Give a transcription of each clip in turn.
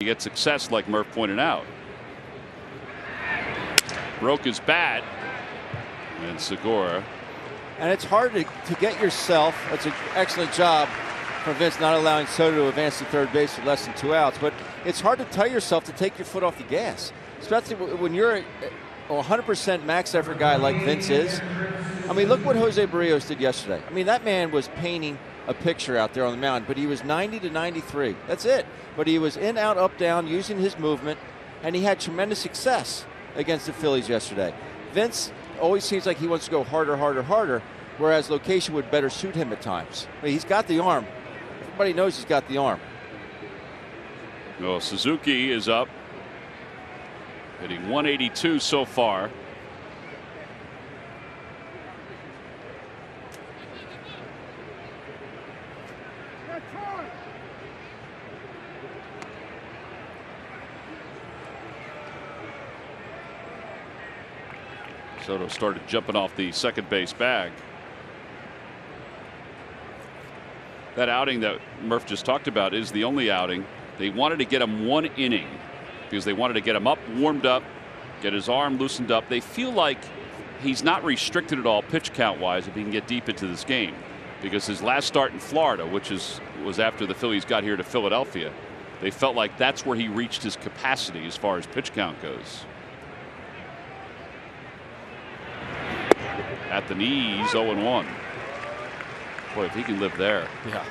get success, like Murph pointed out. Broke his bat, and Segura. And it's hard to get yourself. That's an excellent job from Vince, not allowing Soto to advance to third base with less than 2 outs. But it's hard to tell yourself to take your foot off the gas, especially when you're a 100% max effort guy like Vince is. I mean, look what Jose Barrios did yesterday. I mean, that man was painting a picture out there on the mound, but he was 90 to 93. That's it. But he was in, out, up, down, using his movement, and he had tremendous success against the Phillies yesterday. Vince always seems like he wants to go harder, harder, harder, whereas location would better suit him at times. I mean, he's got the arm. Everybody knows he's got the arm. Well, Suzuki is up, hitting 182 so far. Soto started jumping off the second base bag. That outing that Murph just talked about is the only outing. They wanted to get him 1 inning because they wanted to get him up, warmed up, get his arm loosened up. They feel like he's not restricted at all pitch count wise if he can get deep into this game, because his last start in Florida, which was after the Phillies got here to Philadelphia, they felt like that's where he reached his capacity as far as pitch count goes. At the knees, 0-1. Boy, if he can live there. Yeah.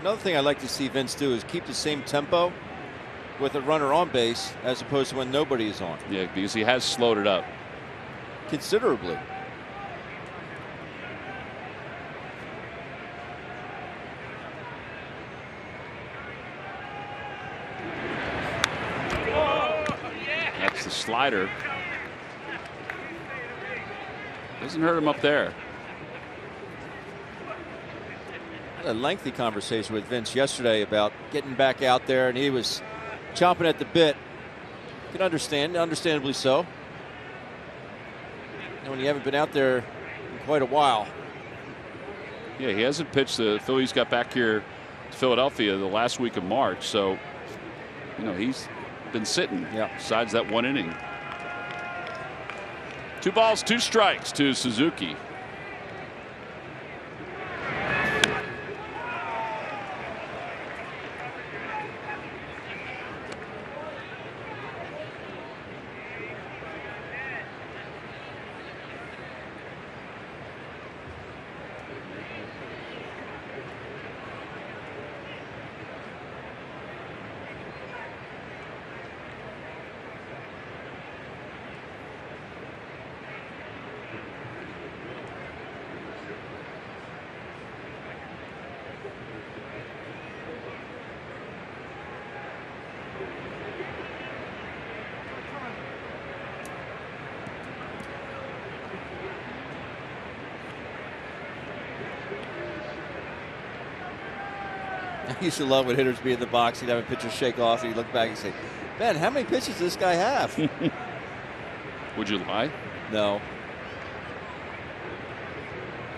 Another thing I'd like to see Vince do is keep the same tempo with a runner on base as opposed to when nobody is on. Yeah, because he has slowed it up considerably. That's the slider. Doesn't hurt him up there. A lengthy conversation with Vince yesterday about getting back out there, and he was chomping at the bit. You can understand, understandably so. And when you haven't been out there in quite a while. Yeah, he hasn't pitched. The Phillies got back here to Philadelphia the last week of March, so you know he's been sitting. Yeah. Besides that 1 inning. 2 balls, 2 strikes to Suzuki. I used to love when hitters be in the box. He'd have a pitcher shake off, and he'd look back and say, "Man, how many pitches does this guy have?" Would you lie? No.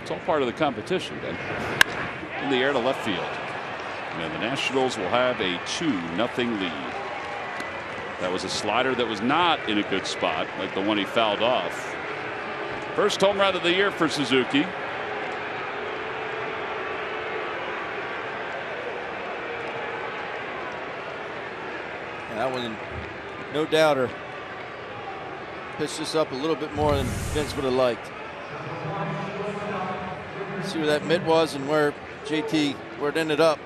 It's all part of the competition. Then in the air to left field, and the Nationals will have a 2-0 lead. That was a slider that was not in a good spot, like the one he fouled off. First home run of the year for Suzuki. That one, no doubter. Pitched this up a little bit more than Vince would have liked. See where that mitt was and where where it ended up.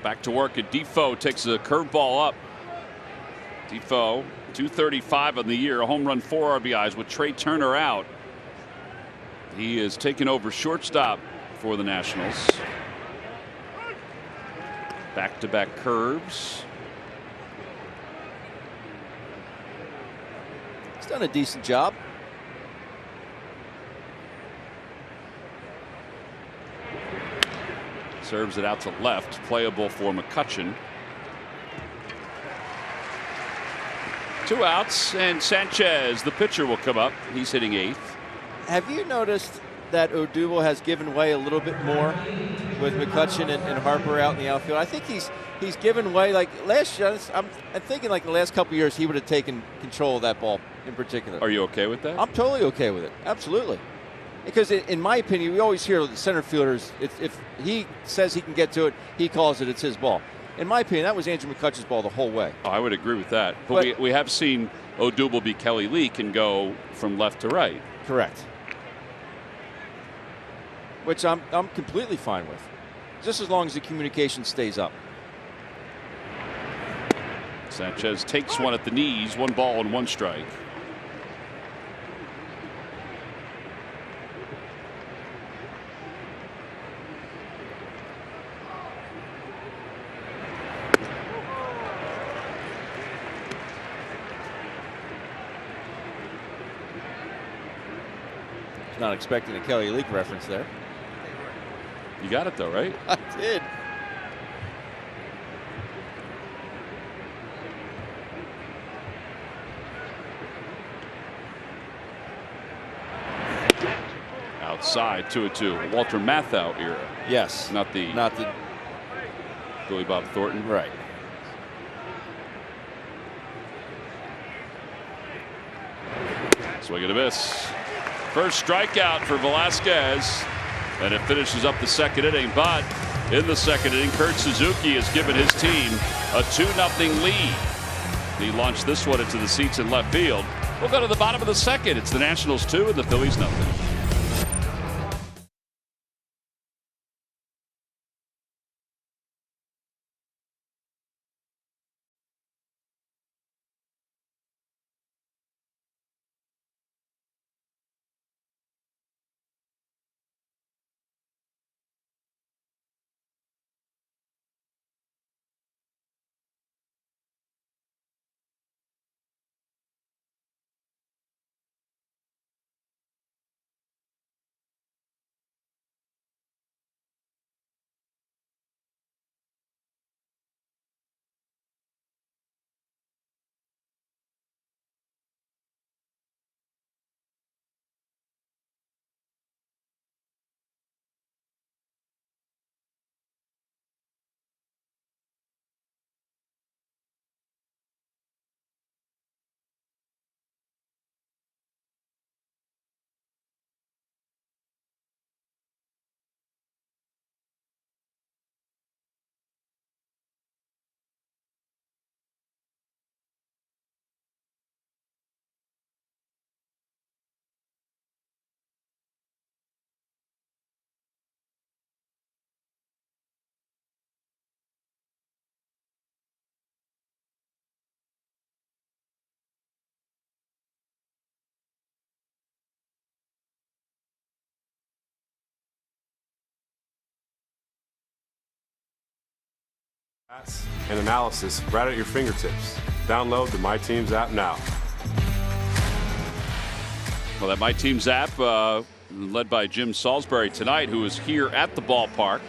Back to work, and Defoe takes a curveball up. Defoe, 235 on the year, a home run, 4 RBIs with Trey Turner out. He is taking over shortstop for the Nationals. Back-to-back curves. He's done a decent job. Serves it out to left, playable for McCutchen. 2 outs, and Sanchez, the pitcher, will come up. He's hitting 8th. Have you noticed that Odubel has given way a little bit more with McCutchen and Harper out in the outfield? I think he's given way. Like last year, I'm thinking like the last couple of years he would have taken control of that ball in particular. Are you okay with that? I'm totally okay with it. Absolutely. Because in my opinion, we always hear the center fielders, if he says he can get to it, he calls it, it's his ball. In my opinion, that was Andrew McCutchen's ball the whole way. Oh, I would agree with that. But we have seen Odubel be Kelly Lee can go from left to right. Correct. Which I'm completely fine with, just as long as the communication stays up. Sanchez takes one at the knees, 1 ball and 1 strike. Not expecting a Kelly Leak reference there. You got it though, right? I did. Outside, 2-2. Walter Matthau era. Yes. Not the Billy Bob Thornton. Right. Swing and a miss. First strikeout for Velasquez, and it finishes up the 2nd inning. But in the 2nd inning, Kurt Suzuki has given his team a 2-0 lead. He launched this one into the seats in left field. We'll go to the bottom of the 2nd. It's the Nationals 2 and the Phillies 0. And analysis right at your fingertips. Download the My Teams app now. Well, that My Teams app, led by Jim Salisbury tonight, who is here at the ballpark.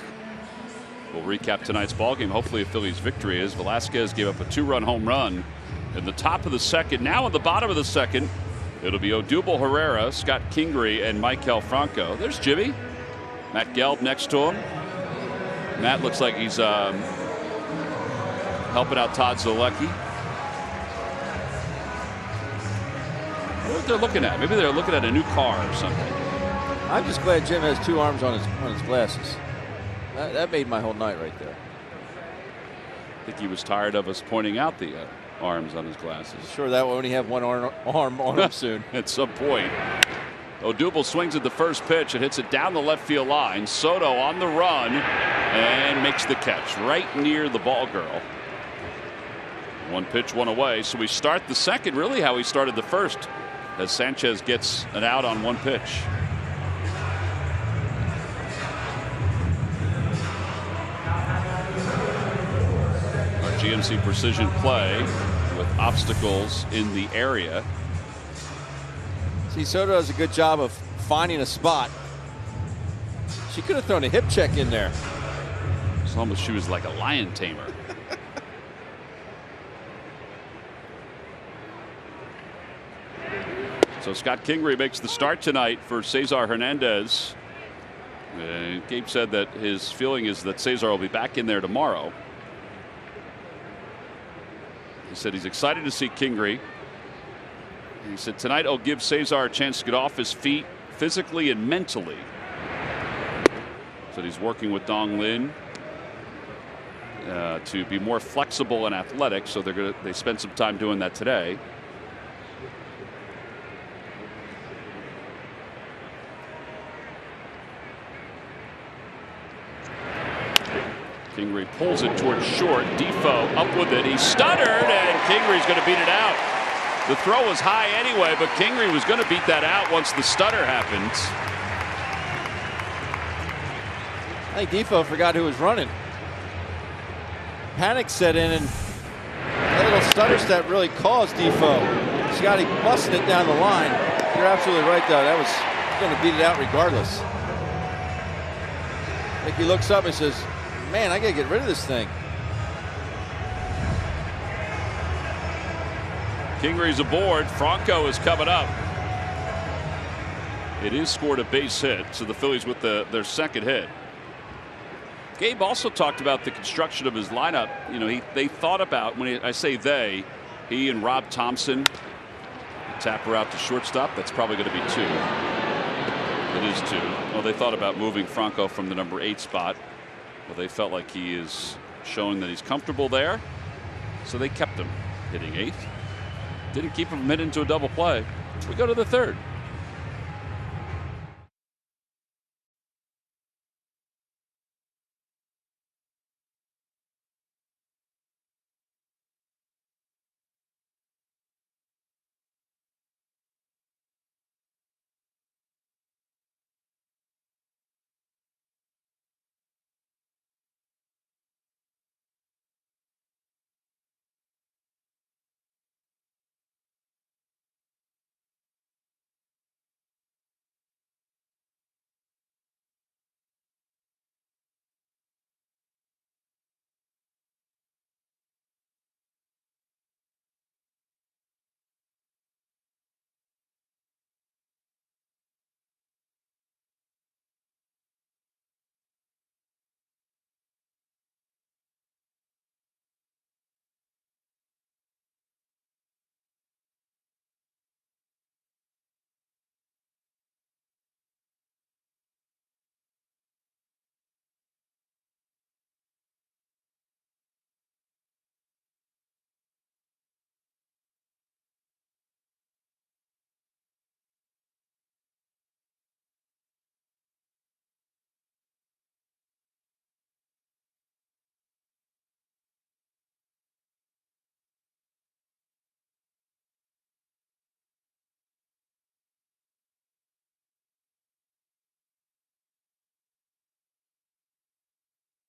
We'll recap tonight's ballgame. Hopefully a Phillies victory, as Velasquez gave up a 2-run home run in the top of the 2nd. Now in the bottom of the 2nd, it'll be Odubel Herrera, Scott Kingery, and Maikel Franco. There's Jimmy. Matt Gelb next to him. Matt looks like he's helping out Todd Zolecki. what they're looking at. Maybe they're looking at a new car or something. I'm just glad Jim has 2 arms on his glasses. That made my whole night right there. I think he was tired of us pointing out the arms on his glasses. Sure, that will only have one arm on him soon. At some point. Odubel swings at the first pitch and hits it down the left field line. Soto on the run and makes the catch right near the ball girl. 1 pitch, 1 away. So we start the second really how we started the first, as Sanchez gets an out on 1 pitch. GMC Precision play with obstacles in the area. See, Soto does a good job of finding a spot. She could have thrown a hip check in there. It's almost she was like a lion tamer. So Scott Kingery makes the start tonight for Cesar Hernandez. Gabe said that his feeling is that Cesar will be back in there tomorrow. He said he's excited to see Kingery. He said tonight I'll give Cesar a chance to get off his feet physically and mentally. Said he's working with Dong Lin to be more flexible and athletic. So they spent some time doing that today. Kingery pulls it towards short. Defoe up with it. He stuttered, and Kingery's going to beat it out. The throw was high anyway, but Kingery was going to beat that out once the stutter happened. I think Defoe forgot who was running. Panic set in, and that little stutter step really caused Defoe. Scotty busting it down the line. You're absolutely right, though. That was going to beat it out regardless. I think he looks up and says, man, I got to get rid of this thing. Kingery's aboard. Franco is coming up. It is scored a base hit, so the Phillies with their second hit. Gabe also talked about the construction of his lineup. You know, they thought about, I say they, he and Rob Thompson, tapper out to shortstop. That's probably going to be 2. It is 2. Well, they thought about moving Franco from the number 8 spot. Well, they felt like he is showing that he's comfortable there, so they kept him hitting 8th. Didn't keep him hitting into a double play. We go to the 3rd.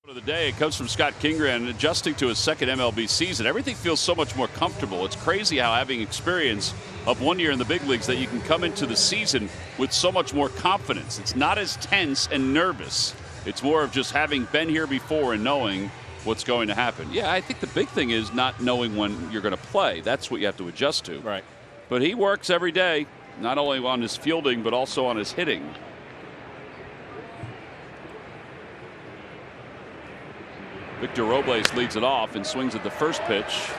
Of the day, it comes from Scott Kingery, and adjusting to his second MLB season, everything feels so much more comfortable. It's crazy how, having experience of 1 year in the big leagues, that you can come into the season with so much more confidence. It's not as tense and nervous. It's more of just having been here before and knowing what's going to happen. Yeah, I think the big thing is not knowing when you're going to play. That's what you have to adjust to. Right. But he works every day, not only on his fielding but also on his hitting. Victor Robles leads it off and swings at the first pitch.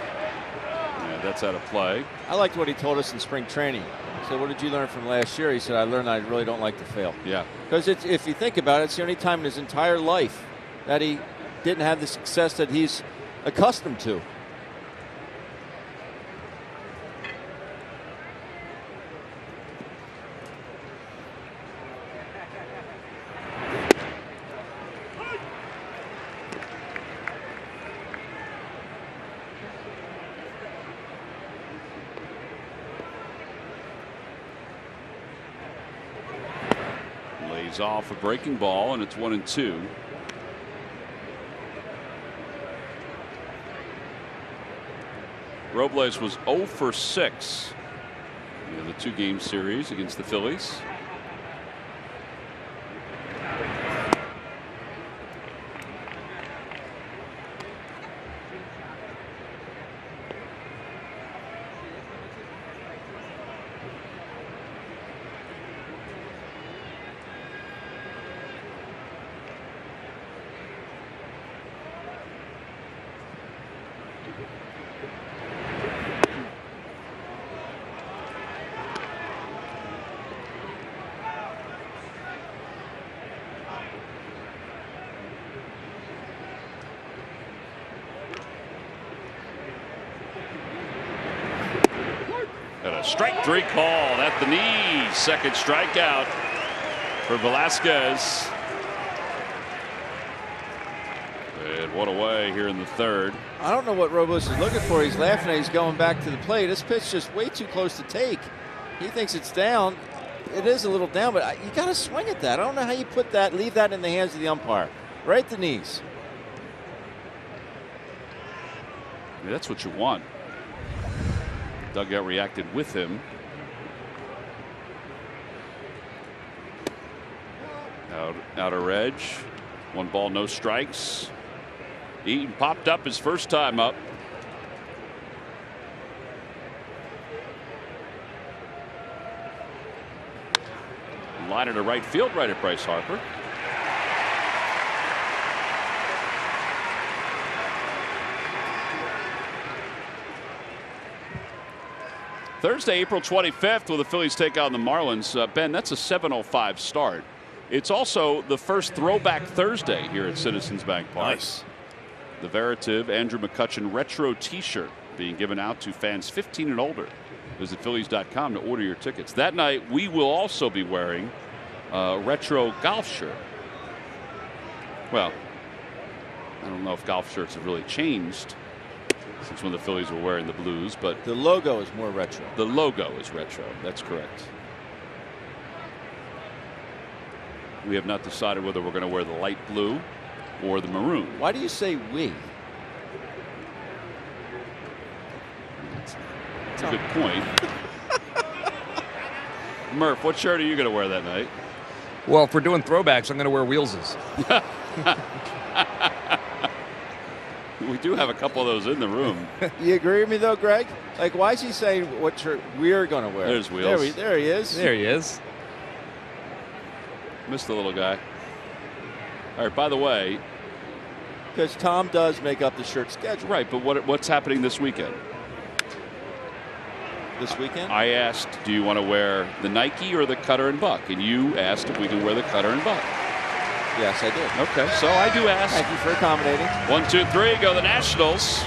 Yeah, that's out of play. I liked what he told us in spring training. So what did you learn from last year? He said, I learned I really don't like to fail. Yeah. Because if you think about it, it's the only time in his entire life that he didn't have the success that he's accustomed to. Lays off a breaking ball, and it's 1-2. Robles was 0 for 6 in the 2-game series against the Phillies. And a strike 3 called at the knees. Second strikeout for Velasquez. And one away here in the third. I don't know what Robles is looking for. He's laughing at. He's going back to the plate. This pitch just way too close to take. He thinks it's down. It is a little down, but you got to swing at that. I don't know how you put that, leave that in the hands of the umpire. Right at the knees. I mean, that's what you want. Dugout reacted with him. Outer edge. 1 ball, no strikes. Eaton popped up his first time up. Liner to right field, right at Bryce Harper. Thursday, April 25th, will the Phillies take on the Marlins. Ben, that's a 7:05 start. It's also the first Throwback Thursday here at Citizens Bank Park. Nice. The Veritiv Andrew McCutchen retro T-shirt being given out to fans 15 and older. Visit Phillies.com to order your tickets. That night, we will also be wearing a retro golf shirt. Well, I don't know if golf shirts have really changed since when the Phillies were wearing the blues, but The logo is more retro. the logo is retro. That's correct. We have not decided whether we're going to wear the light blue or the maroon. Why do you say we? That's a good point. Murph, what shirt are you going to wear that night? Well, if we're doing throwbacks, I'm going to wear Wheelses. We do have a couple of those in the room. You agree with me, though, Greg? Like, why is he saying what shirt we're going to wear? There's Wheels. There he is. There he is. Missed the little guy. All right, by the way. Because Tom does make up the shirt schedule. Right, but what's happening this weekend? This weekend? I asked, do you want to wear the Nike or the Cutter and Buck? And you asked if we can wear the Cutter and Buck. Yes, I did. Okay, so I do ask. Thank you for accommodating. 1, 2, 3, go the Nationals.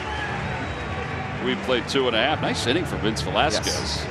We played 2.5. Nice inning for Vince Velasquez. Yes.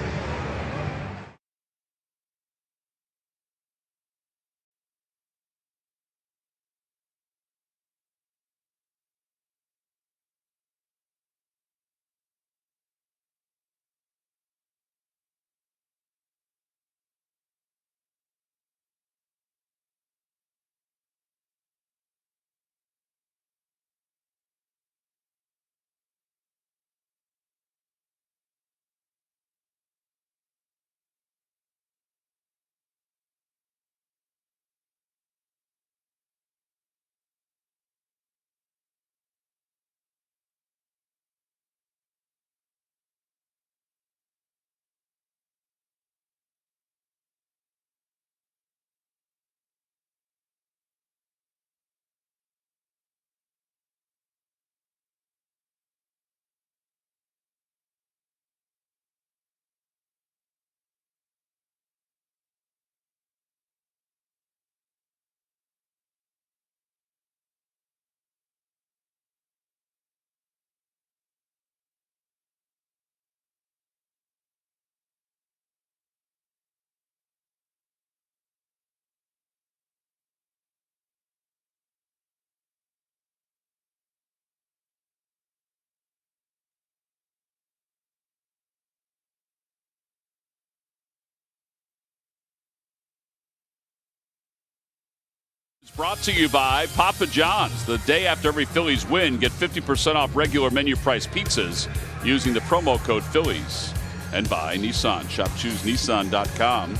Brought to you by Papa John's. The day after every Phillies win, get 50% off regular menu price pizzas using the promo code Phillies. And by Nissan. Shop ChooseNissan.com.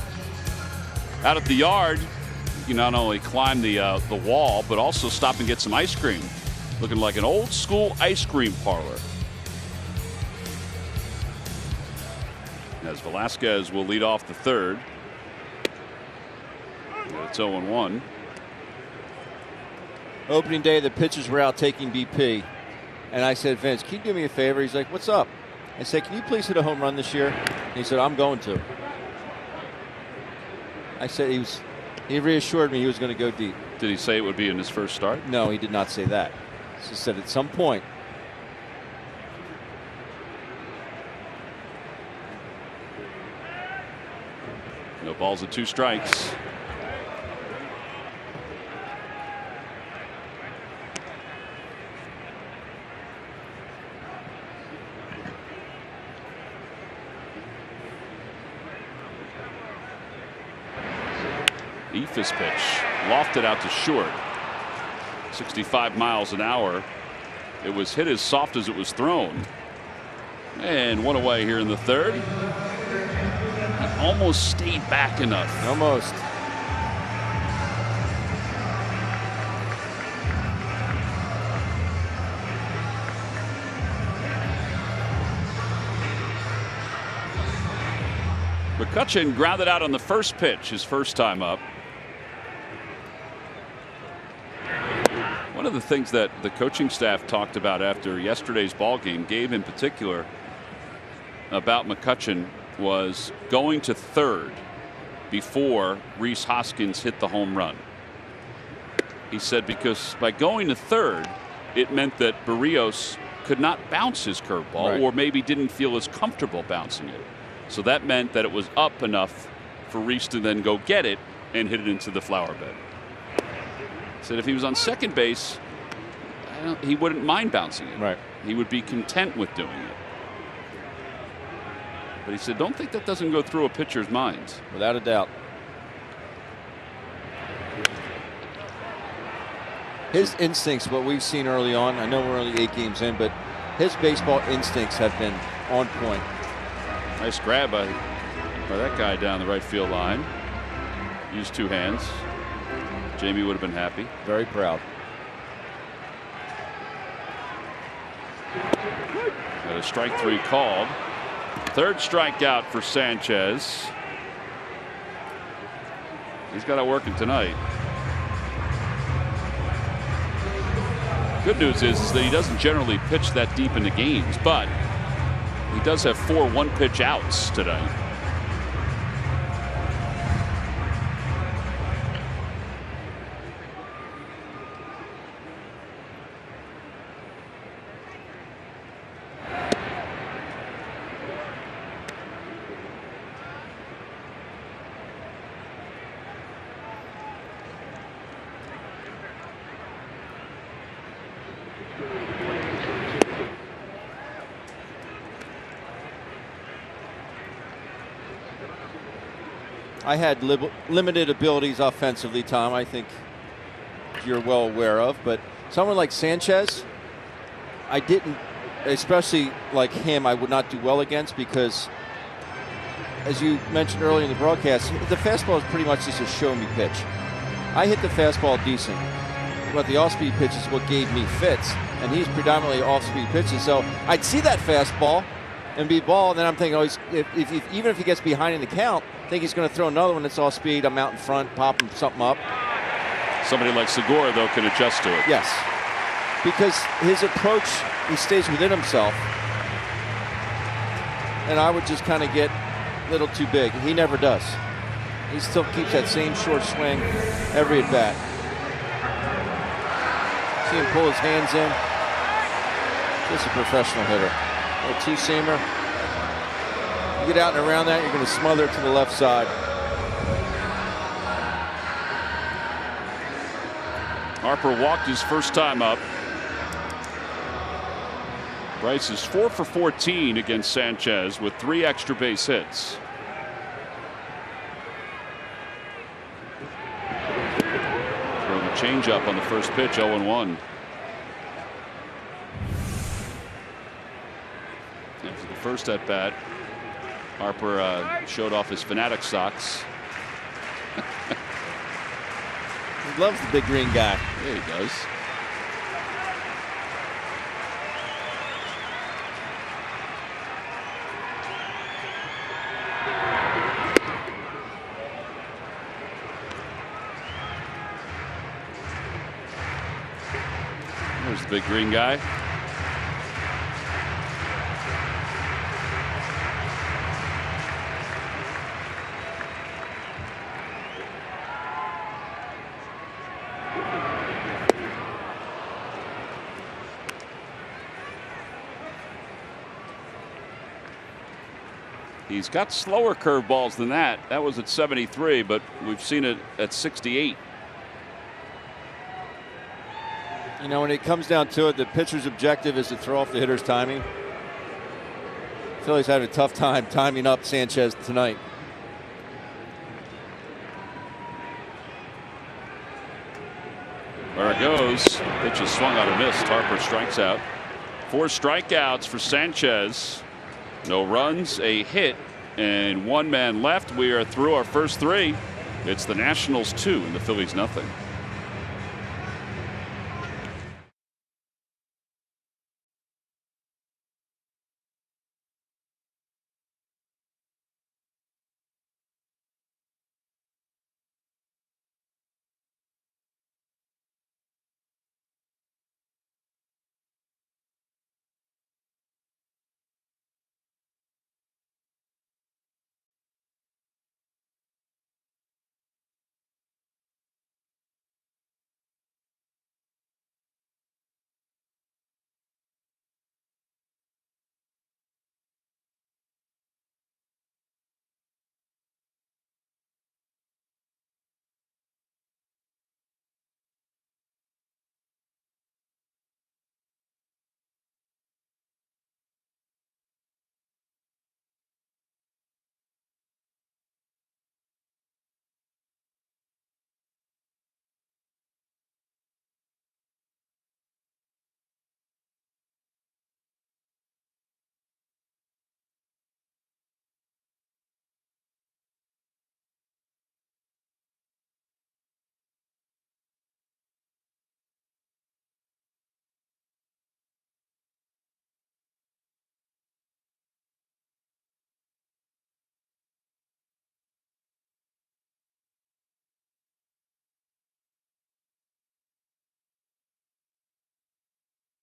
Out at the yard, you not only climb the wall, but also stop and get some ice cream. Looking like an old school ice cream parlor. As Velasquez will lead off the third. It's 0-1. Opening day, the pitchers were out taking BP. And I said, Vince, can you do me a favor? He's like, what's up? I said, can you please hit a home run this year? And he said, I'm going to. I said he reassured me he was going to go deep. Did he say it would be in his first start? No, he did not say that. He said at some point. No balls and 2 strikes. Ephus pitch lofted out to short. 65 miles an hour. It was hit as soft as it was thrown. And one away here in the third. He almost stayed back enough. Almost. McCutchen grounded out on the first pitch, his first time up. One of the things that the coaching staff talked about after yesterday's ball game, Gabe in particular, about McCutchen was going to third before Rhys Hoskins hit the home run. He said because by going to third, it meant that Barrios could not bounce his curveball, right, or maybe didn't feel as comfortable bouncing it. So that meant that it was up enough for Rhys to then go get it and hit it into the flower bed. Said if he was on second base, he wouldn't mind bouncing it. Right. He would be content with doing it. But he said, don't think that doesn't go through a pitcher's mind. Without a doubt. His instincts, what we've seen early on, I know we're only 8 games in, but his baseball instincts have been on point. Nice grab by that guy down the right field line. Used 2 hands. Jamie would have been happy. Very proud. Got a strike 3 called. Third strikeout for Sanchez. He's got it working tonight. Good news is that he doesn't generally pitch that deep into games, but he does have 4 one-pitch outs tonight. I had limited abilities offensively, Tom, I think you're well aware of. But someone like Sanchez, I didn't, especially like him, I would not do well against because, as you mentioned earlier in the broadcast, the fastball is pretty much just a show-me pitch. I hit the fastball decent, but the off-speed pitch is what gave me fits, and he's predominantly off-speed pitches. So I'd see that fastball and be ball, and then I'm thinking, oh, even if he gets behind in the count, I think he's going to throw another one that's off speed. I'm out in front, popping something up. Somebody like Segura, though, can adjust to it. Yes, because his approach, he stays within himself. And I would just kind of get a little too big. He never does. He still keeps that same short swing every at bat. See him pull his hands in. Just a professional hitter. A two-seamer. You get out and around that, you're going to smother it to the left side. Harper walked his first time up. Bryce is 4 for 14 against Sanchez with 3 extra base hits. Throw the changeup on the first pitch, 0-1. After the first at bat, Harper showed off his Fanatic socks. He loves the big green guy. Yeah, he does. There's the big green guy. He's got slower curveballs than that. That was at 73, but we've seen it at 68. You know, when it comes down to it, the pitcher's objective is to throw off the hitter's timing. Phillies had a tough time timing up Sanchez tonight. There it goes. Pitch is swung out and missed. Harper strikes out. 4 strikeouts for Sanchez. No runs, a hit, and 1 man left. We are through our first 3. It's the Nationals 2 and the Phillies nothing.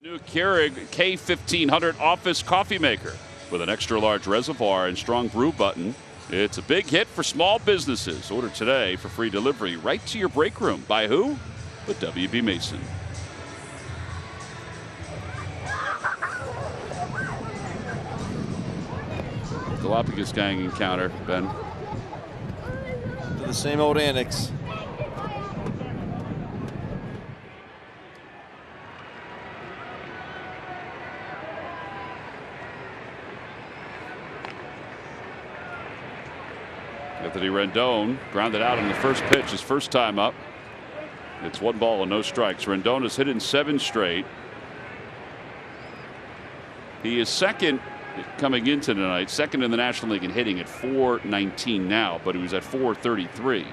New Keurig K1500 office coffee maker with an extra large reservoir and strong brew button. It's a big hit for small businesses. Order today for free delivery right to your break room. By who? With W.B. Mason. Galapagos gang encounter, Ben. To the same old annex. Anthony Rendon grounded out on the first pitch, his first time up. It's 1 ball and no strikes. Rendon has hit in 7 straight. He is second coming into tonight, second in the National League in hitting at .419 now, but he was at .433.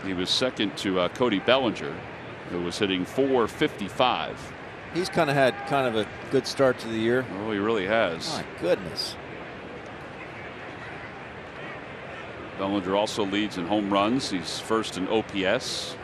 He was second to Cody Bellinger, who was hitting .455. He's kind of had a good start to the year. Oh, he really has. My goodness. Bellinger also leads in home runs. He's first in OPS.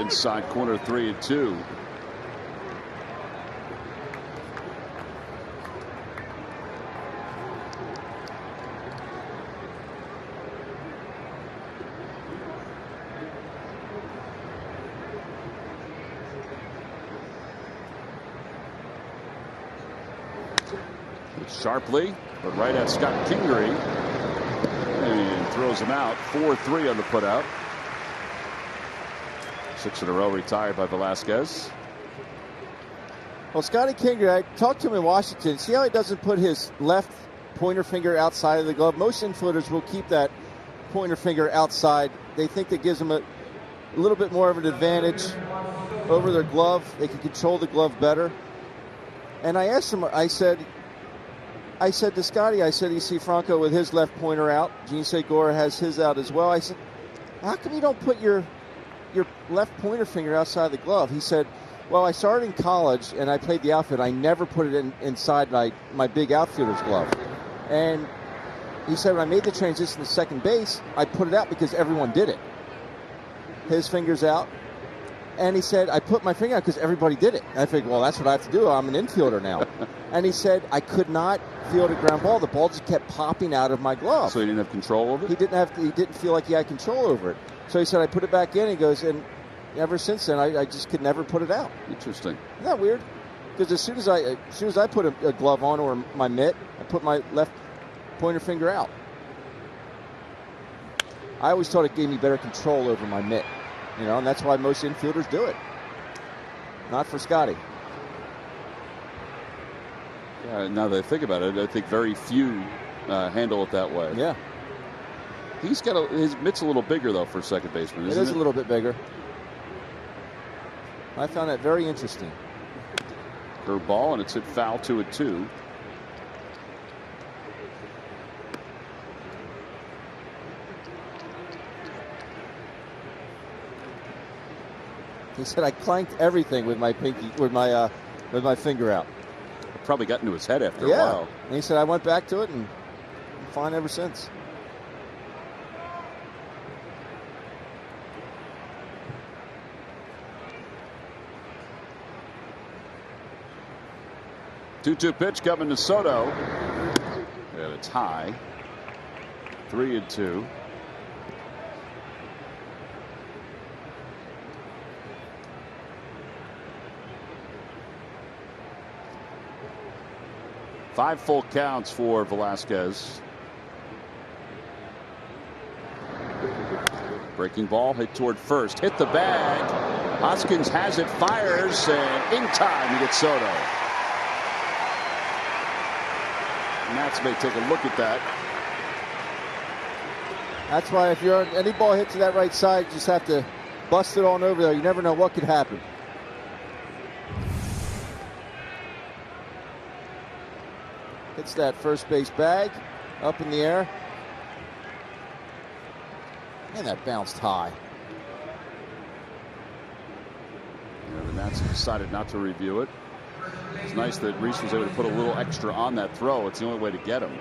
inside corner, 3-2. Sharply, but right at Scott Kingery, and throws him out. 4-3 on the putout. 6 in a row retired by Velasquez. Well, Scotty Kingery, I talked to him in Washington. See how he doesn't put his left pointer finger outside of the glove? Most infielders will keep that pointer finger outside. They think that gives them a little bit more of an advantage over their glove. They can control the glove better. And I asked him, I said to Scotty, you see Franco with his left pointer out. Gene Segura has his out as well. I said, how come you don't put your left pointer finger outside the glove? He said, well, I started in college and I played the outfield. I never put it inside my big outfielder's glove. And he said, when I made the transition to second base, I put it out because everyone did it. His finger's out. And he said, I put my finger out because everybody did it. And I figured, well, that's what I have to do. I'm an infielder now. And he said, I could not field a ground ball. The ball just kept popping out of my glove. So he didn't have control over it? He didn't feel like he had control over it. So he said, I put it back in. He goes, and ever since then, I just could never put it out. Interesting. Isn't that weird? Because as soon as I put a glove on or my mitt, I put my left pointer finger out. I always thought it gave me better control over my mitt. And that's why most infielders do it. Not for Scotty. Yeah, now that I think about it, I think very few handle it that way. Yeah. He's got his mitt's a little bigger, though, for a second baseman, isn't it? It is a little bit bigger. I found that very interesting. Curve ball, and it's hit foul, 2-2. He said I clanked everything with my pinky, with my finger out. It probably got into his head after a while. And he said I went back to it and I'm fine ever since. Two-two pitch coming to Soto, and it's high. 3-2. Five full counts for Velasquez. Breaking ball hit toward first. Hit the bag. Hoskins has it, fires, and in time to get Soto. Nats may take a look at that. That's why if you're any ball hit to that right side, you just have to bust it on over there. You never know what could happen. Hits that first base bag up in the air. And that bounced high. Yeah, the Nats decided not to review it. It's nice that Reese was able to put a little extra on that throw. It's the only way to get him.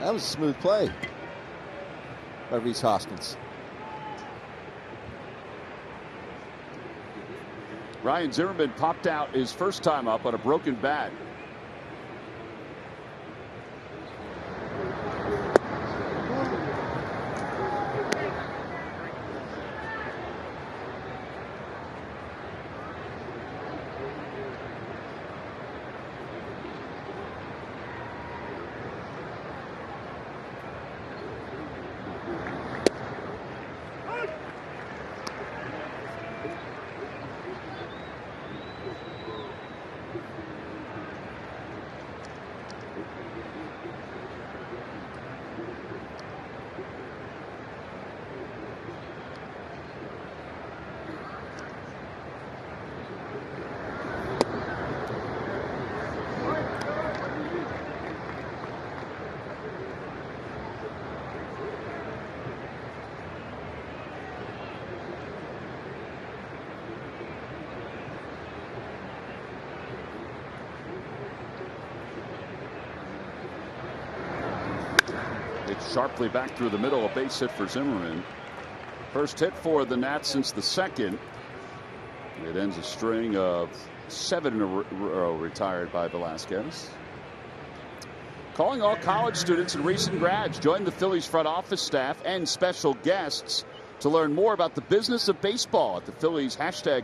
That was a smooth play by Reese Hoskins. Ryan Zimmerman popped out his first time up on a broken bat. Sharply back through the middle, a base hit for Zimmerman. First hit for the Nats since the second. It ends a string of 7 in a row retired by Velasquez. Calling all college students and recent grads. Join the Phillies front office staff and special guests to learn more about the business of baseball at the Phillies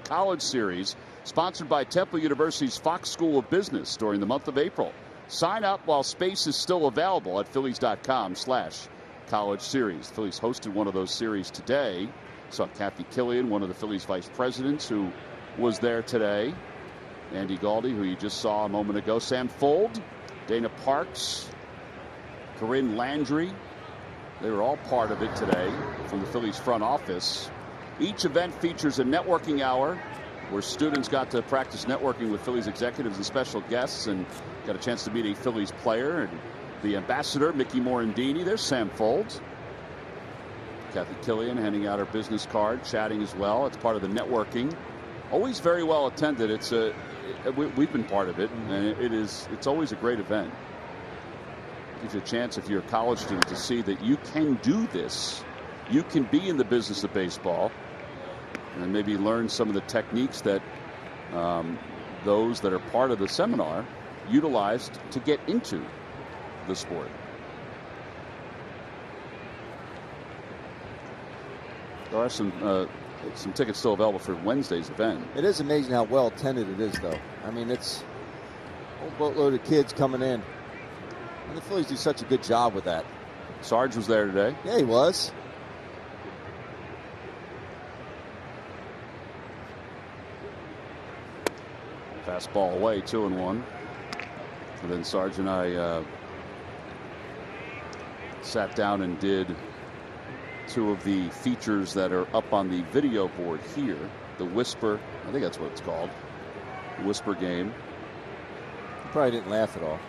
#College Series, sponsored by Temple University's Fox School of Business during the month of April. Sign up while space is still available at phillies.com/college series. The Phillies hosted one of those series today. Saw Kathy Killian, one of the Phillies vice presidents, who was there today. Andy Galdi, who you just saw a moment ago. Sam Fold, Dana Parks, Corinne Landry. They were all part of it today from the Phillies front office. Each event features a networking hour where students got to practice networking with Phillies executives and special guests and got a chance to meet a Phillies player and the ambassador, Mickey Morandini. There's Sam Fold. Kathy Killian handing out her business card, chatting as well. It's part of the networking. Always very well attended. We've been part of it, and it's always a great event. Gives you a chance, if you're a college student, to see that you can do this. You can be in the business of baseball and maybe learn some of the techniques that those that are part of the seminar utilized to get into the sport. There are some tickets still available for Wednesday's event. It is amazing how well attended it is, though. I mean, it's a whole boatload of kids coming in. And the Phillies do such a good job with that. Sarge was there today. Yeah, he was. Fastball away, 2-1. And then Sarge and I sat down and did 2 of the features that are up on the video board here. The Whisper, I think that's what it's called. The Whisper game. He probably didn't laugh at all.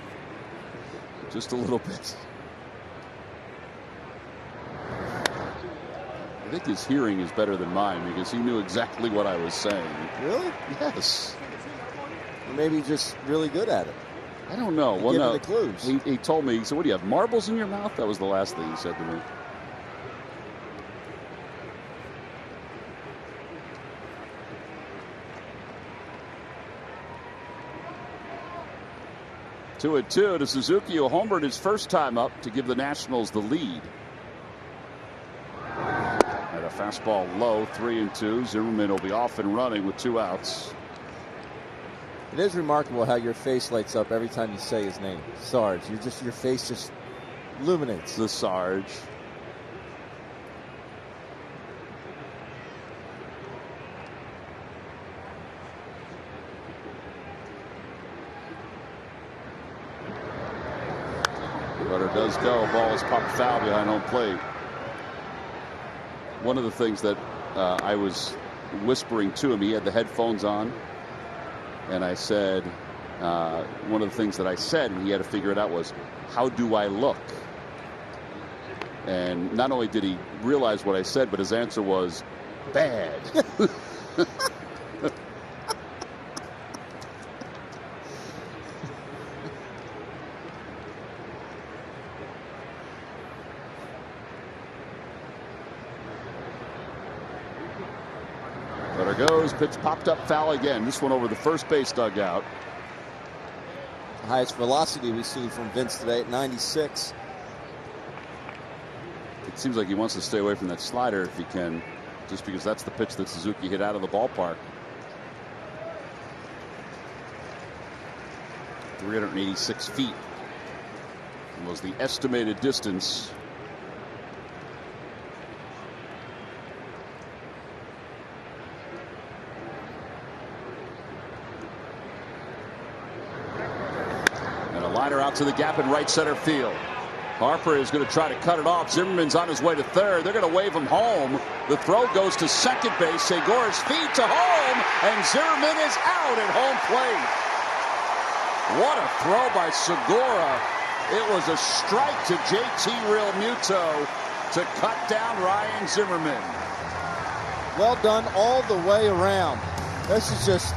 Just a little bit. I think his hearing is better than mine because he knew exactly what I was saying. Really? Yes. Or maybe he's just really good at it. I don't know. Well, no, the clues. He told me, he said, "What do you have, marbles in your mouth?" That was the last thing he said to me. Two and two to Suzuki, who homered his first time up to give the Nationals the lead. And a fastball low, 3-2. Zimmerman will be off and running with 2 outs. It is remarkable how your face lights up every time you say his name, Sarge. Your face just illuminates. The Sarge. Runner does go. Ball is popped foul behind home plate. One of the things that I was whispering to him, he had the headphones on, and I said, one of the things that I said, and he had to figure it out, was, "How do I look?" And not only did he realize what I said, but his answer was, "Bad." Runner goes, pitch popped up, foul again. This one over the first base dugout. The highest velocity we've seen from Vince today at 96. It seems like he wants to stay away from that slider if he can, just because that's the pitch that Suzuki hit out of the ballpark. 386 feet was the estimated distance. Liner out to the gap in right center field. Harper is going to try to cut it off. Zimmerman's on his way to third. They're going to wave him home. The throw goes to second base. Segura's feet to home, and Zimmerman is out at home plate. What a throw by Segura. It was a strike to JT Realmuto to cut down Ryan Zimmerman. Well done all the way around. This is just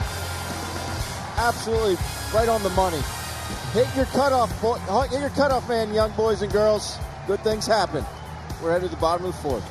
absolutely right on the money. Hit your cutoff, man, young boys and girls. Good things happen. We're headed to the bottom of the 4th.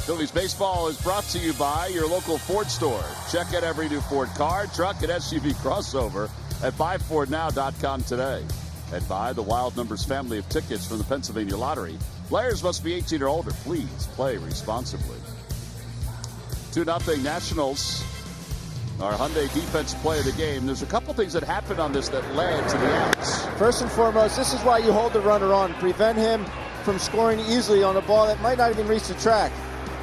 Phillies baseball is brought to you by your local Ford store. Check out every new Ford car, truck, and SUV crossover at buyfordnow.com today. And buy the Wild Numbers family of tickets from the Pennsylvania Lottery. Players must be 18 or older. Please play responsibly. 2-0 Nationals. Our Hyundai defense play of the game. There's a couple things that happened on this that led to the outs. First and foremost, this is why you hold the runner on. Prevent him from scoring easily on a ball that might not even reach the track.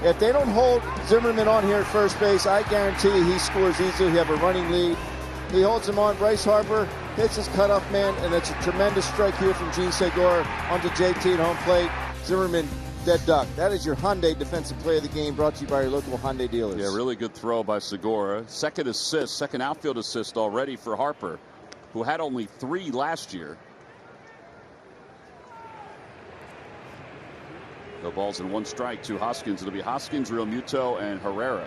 If they don't hold Zimmerman on here at first base, I guarantee you he scores easily. He have a running lead. He holds him on. Bryce Harper hits his cutoff man, and it's a tremendous strike here from Gene Segura onto JT at home plate. Zimmerman dead duck. That is your Hyundai defensive play of the game, brought to you by your local Hyundai dealers. Yeah, really good throw by Segura. Second assist, second outfield assist already for Harper, who had only 3 last year. No balls and 1 strike to Hoskins. It'll be Hoskins, Real Muto, and Herrera.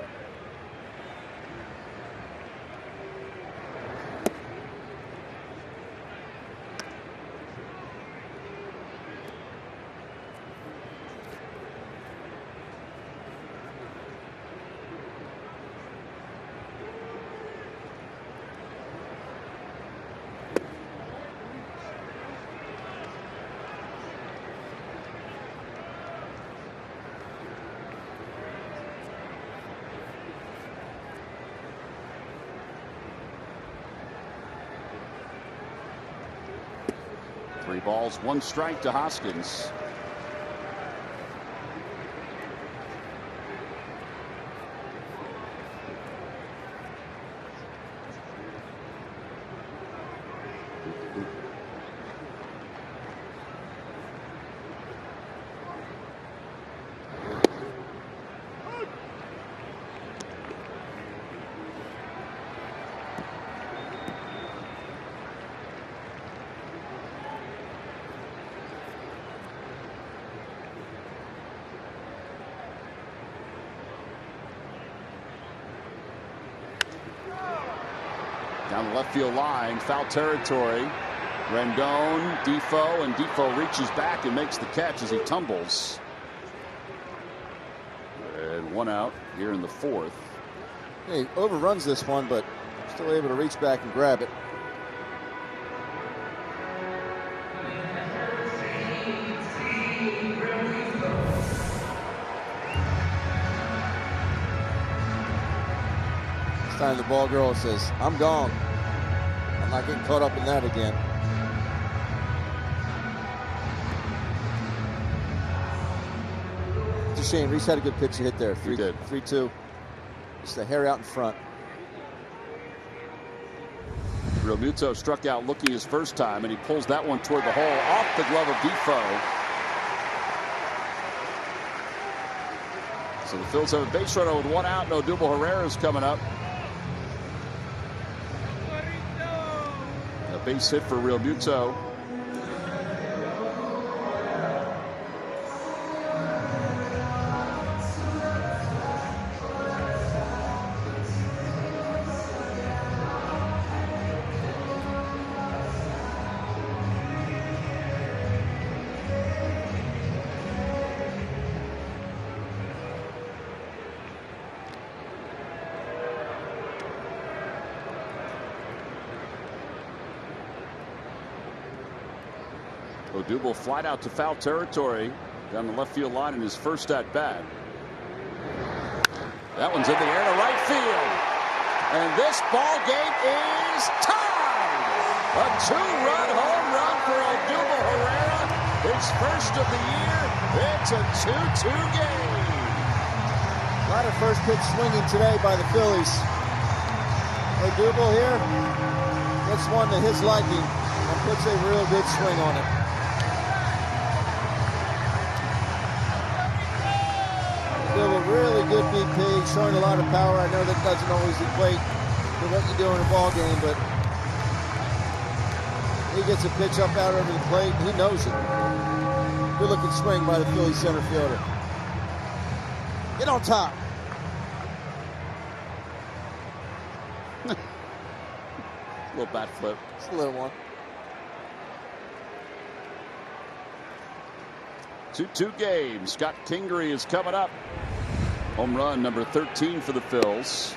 Three balls, 1 strike to Hoskins. Down the left field line, foul territory. Rendon, Defoe, and Defoe reaches back and makes the catch as he tumbles. And 1 out here in the 4th. He overruns this one, but still able to reach back and grab it. This time the ball girl says, "I'm gone. I'm not getting caught up in that again." It's a shame. Reese had a good pitch to hit there. 3-2. Just the hair out in front. Real Muto struck out looking his first time, and he pulls that one toward the hole off the glove of Defoe. So the Phillies have a base runner with 1 out. No Odubel Herrera's coming up. A base hit for Real Muto. Odubel flied out to foul territory down the left field line in his first at bat. That one's in the air to right field. And this ball game is tied. A 2-run home run for Odubel Herrera. His first of the year. It's a 2-2 game. A lot of first pitch swinging today by the Phillies. Odubel here gets one to his liking and puts a real good swing on it. A really good BP, showing a lot of power. I know that doesn't always equate to what you do in a ball game, but he gets a pitch up out over the plate. He knows it. Good looking swing by the Phillies center fielder. Get on top. Little bat flip. It's a little one. 2-2 game. Scott Kingery is coming up. Home run number 13 for the Phils.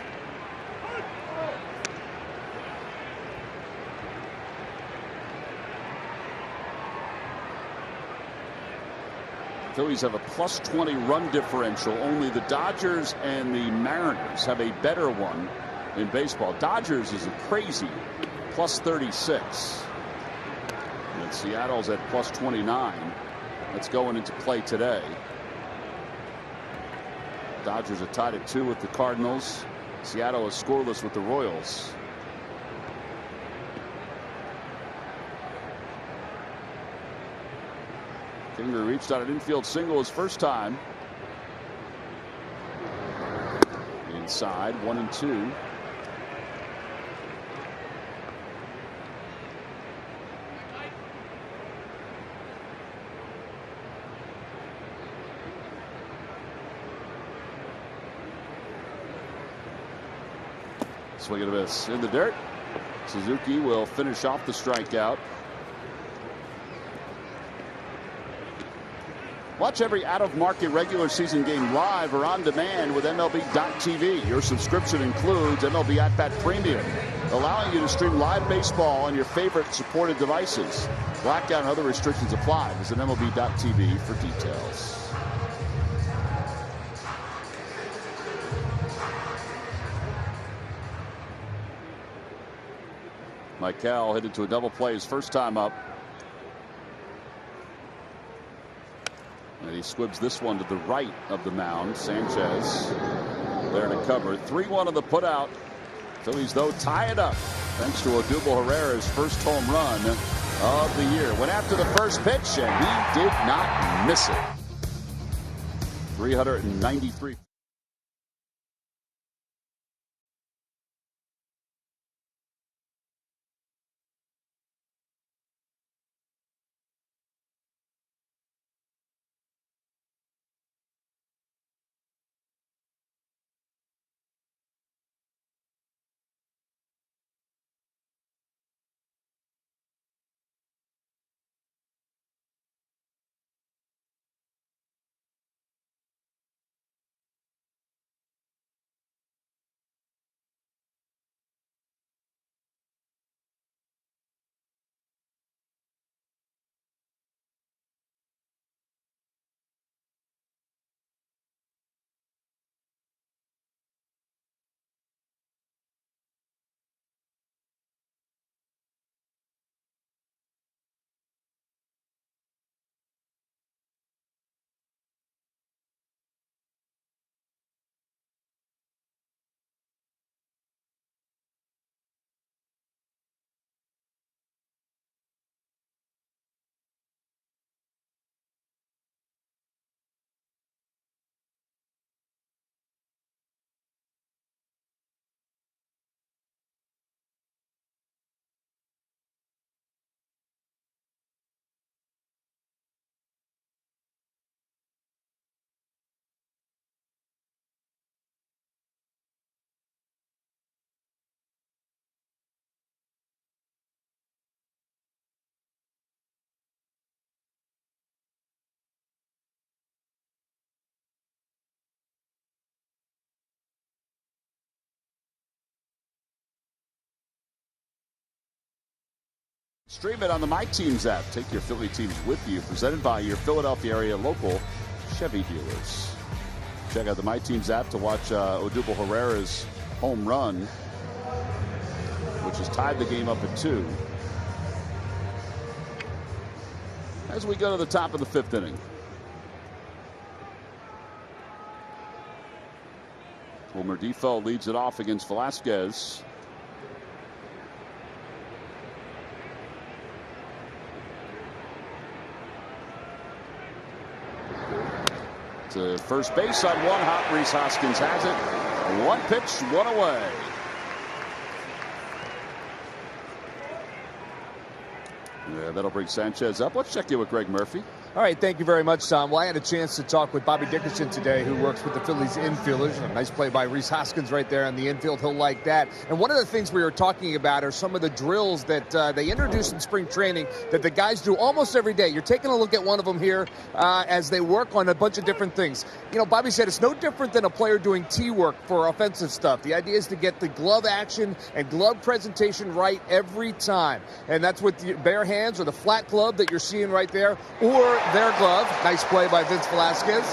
Phillies have a +20 run differential. Only the Dodgers and the Mariners have a better one in baseball. Dodgers is a crazy +36. And Seattle's at +29. That's going into play today. Dodgers are tied at 2 with the Cardinals. Seattle is scoreless with the Royals. Kinger reached out an infield single his first time. Inside, 1-2. Swing and a miss in the dirt. Suzuki will finish off the strikeout. Watch every out-of-market regular season game live or on demand with MLB.tv. Your subscription includes MLB At-Bat Premium, allowing you to stream live baseball on your favorite supported devices. Blackout and other restrictions apply. Visit MLB.tv for details. Michael headed to a double play his first time up. And he squibs this one to the right of the mound. Sanchez there to cover. 3-1 on the putout. Phillies, though, tie it up thanks to Odubel Herrera's first home run of the year. Went after the first pitch, and he did not miss it. 393. Stream it on the My Teams app. Take your Philly teams with you. Presented by your Philadelphia area local Chevy dealers. Check out the My Teams app to watch Odubel Herrera's home run, which has tied the game up at 2. As we go to the top of the 5th inning. Wilmer Defoe leads it off against Velasquez. To first base on one hop. Rhys Hoskins has it. 1 pitch, 1 away. Yeah, that'll bring Sanchez up. Let's check in with Greg Murphy. All right, thank you very much, Tom. Well, I had a chance to talk with Bobby Dickerson today, who works with the Phillies infielders. A nice play by Rhys Hoskins right there on the infield. He'll like that. And one of the things we were talking about are some of the drills that they introduced in spring training that the guys do almost every day. You're taking a look at one of them here as they work on a bunch of different things. You know, Bobby said it's no different than a player doing tee work for offensive stuff. The idea is to get the glove action and glove presentation right every time. And that's with the bare hands or the flat glove that you're seeing right there, or their glove. Nice play by Vince Velasquez.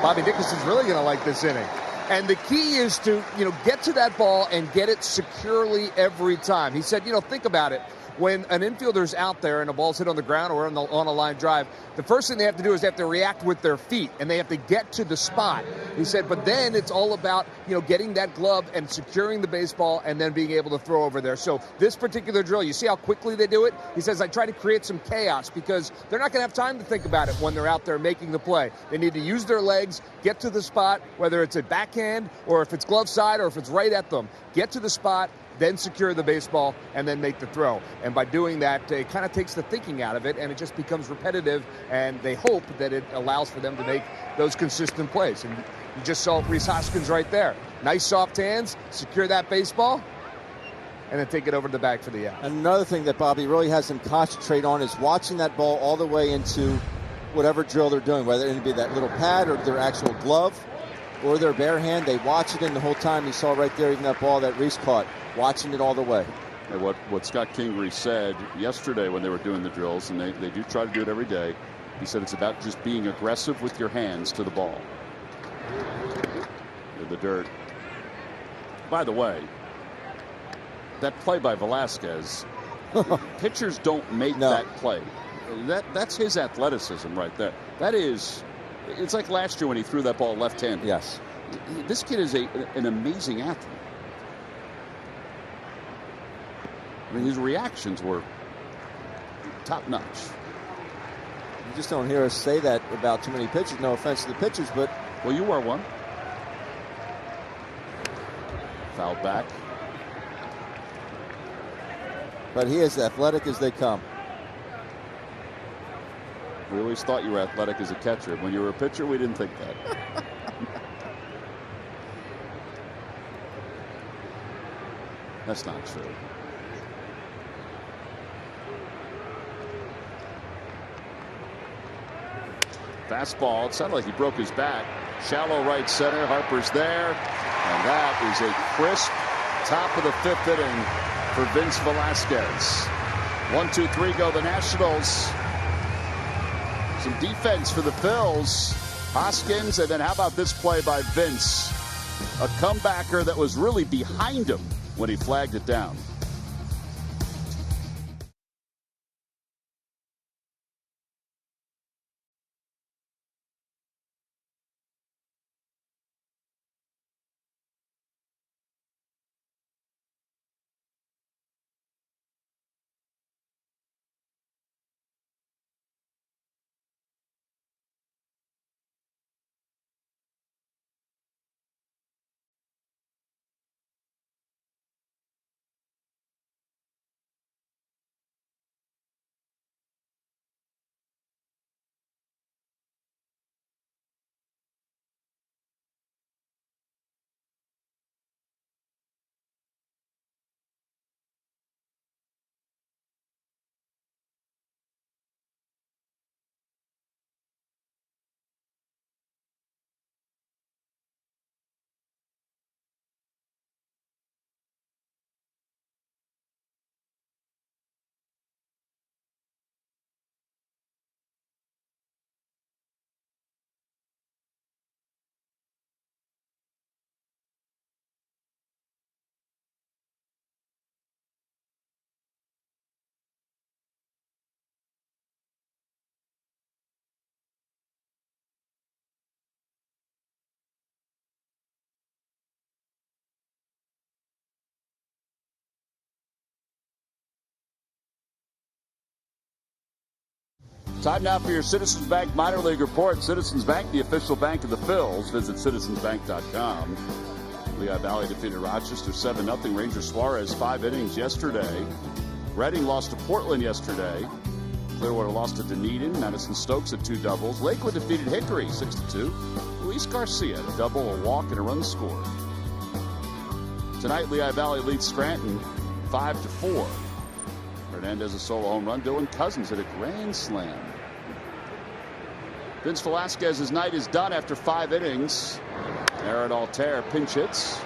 Bobby Dickerson's really going to like this inning. And the key is to, get to that ball and get it securely every time. He said, think about it. When an infielder's out there and a ball's hit on the ground or on a line drive, the first thing they have to do is they have to react with their feet, and they have to get to the spot. He said, but then it's all about, getting that glove and securing the baseball and then being able to throw over there. So this particular drill, you see how quickly they do it? He says, I try to create some chaos because they're not going to have time to think about it when they're out there making the play. They need to use their legs, get to the spot, whether it's a backhand or if it's glove side or if it's right at them. Get to the spot, then secure the baseball, and then make the throw. And by doing that, it kind of takes the thinking out of it, and it just becomes repetitive, and they hope that it allows for them to make those consistent plays. And you just saw Rhys Hoskins right there. Nice soft hands, secure that baseball, and then take it over to the bag for the out. Another thing that Bobby really has them concentrate on is watching that ball all the way into whatever drill they're doing, whether it be that little pad or their actual glove or their bare hand. They watch it in the whole time. You saw right there, even that ball that Rhys caught, watching it all the way. And what Scott Kingery said yesterday when they were doing the drills, and they do try to do it every day, he said it's about just being aggressive with your hands to the ball. In the dirt. By the way, that play by Velasquez, pitchers don't make that play. That's his athleticism right there. That is, it's like last year when he threw that ball left-handed. Yes. This kid is an amazing athlete. I mean, his reactions were top-notch. You just don't hear us say that about too many pitchers. No offense to the pitchers, but... Well, you were one. Fouled back. But he is athletic as they come. We always thought you were athletic as a catcher. When you were a pitcher, we didn't think that. That's not true. Fastball. It sounded like he broke his bat. Shallow right center. Harper's there. And that is a crisp top of the fifth inning for Vince Velasquez. 1-2-3 go the Nationals. Some defense for the Phils. Hoskins, and then how about this play by Vince? A comebacker that was really behind him when he flagged it down. Time now for your Citizens Bank Minor League Report. Citizens Bank, the official bank of the Phils. Visit citizensbank.com. Lehigh Valley defeated Rochester 7-0. Ranger Suarez 5 innings yesterday. Reading lost to Portland yesterday. Clearwater lost to Dunedin. Madison Stokes had 2 doubles. Lakewood defeated Hickory 6-2. Luis Garcia had a double, a walk, and a run scored. Tonight, Lehigh Valley leads Scranton 5-4. Hernandez a solo home run. Dylan Cousins hit a grand slam. Vince Velasquez's night is done after 5 innings. Aaron Altair pinch hits.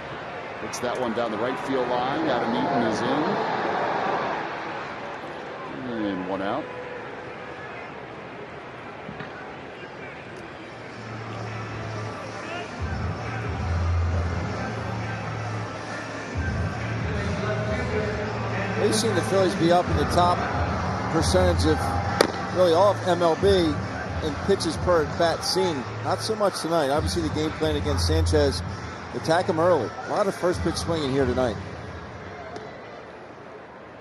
Hits that one down the right field line. Adam Eaton is in. And 1 out. We've seen the Phillies be up in the top percentage of really all of MLB in pitches per at bat seen. Not so much tonight. Obviously, the game plan against Sanchez, attack him early. A lot of first pitch swinging here tonight.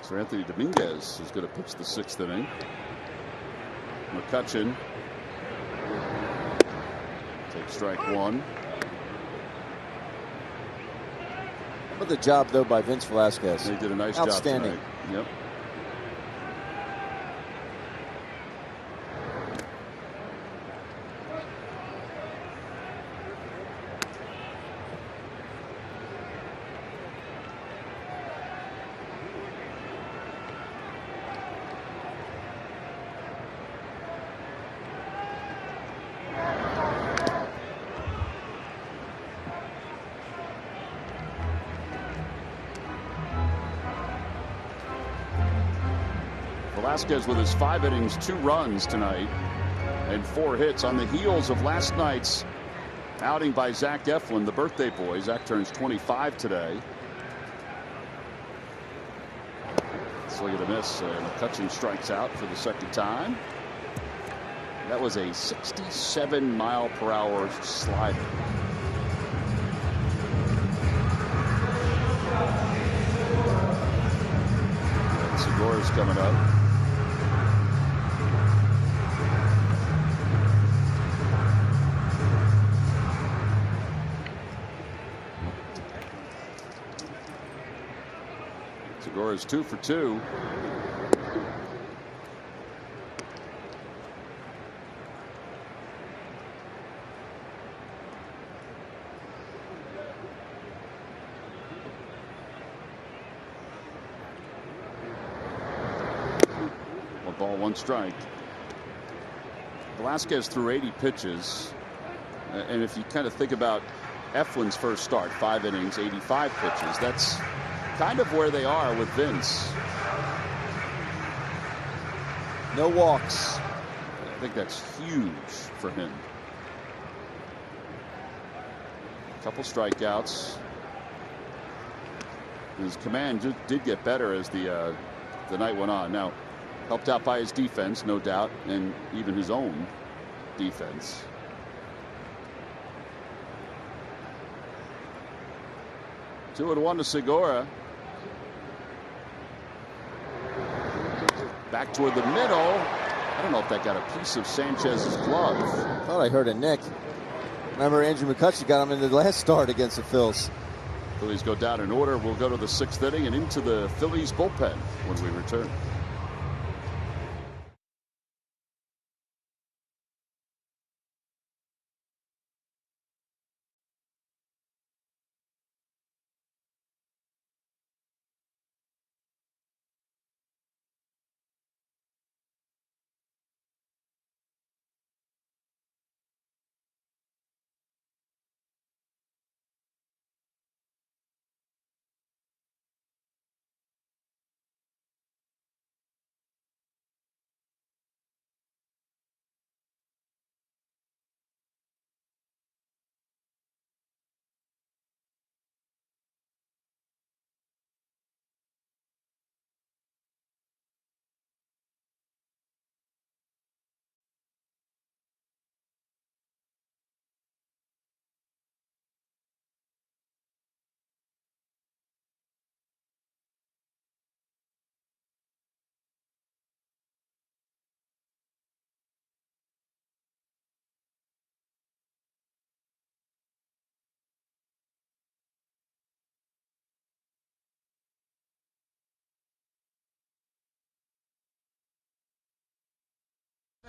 So Anthony Dominguez is going to pitch the 6th inning. McCutcheon takes strike 1. What the job, though, by Vince Velasquez. They did a nice Outstanding. job tonight. Yep. Velasquez with his 5 innings, 2 runs tonight, and 4 hits on the heels of last night's outing by Zach Eflin, the birthday boy. Zach turns 25 today. Swing and a miss. McCutcheon strikes out for the 2nd time. That was a 67-mile-per-hour slider. Segura's coming up. Segura's 2 for 2. One ball, 1 strike. Velasquez threw 80 pitches. And if you kind of think about Eflin's first start, 5 innings, 85 pitches, that's kind of where they are with Vince. No walks. I think that's huge for him. A couple strikeouts. His command did get better as the night went on. Now, helped out by his defense, no doubt, and even his own defense. Two and 1 to Segura. Back toward the middle. I don't know if that got a piece of Sanchez's glove. I thought I heard a nick. Remember, Andrew McCutcheon got him in the last start against the Phils. Phillies go down in order. We'll go to the 6th inning and into the Phillies bullpen when we return.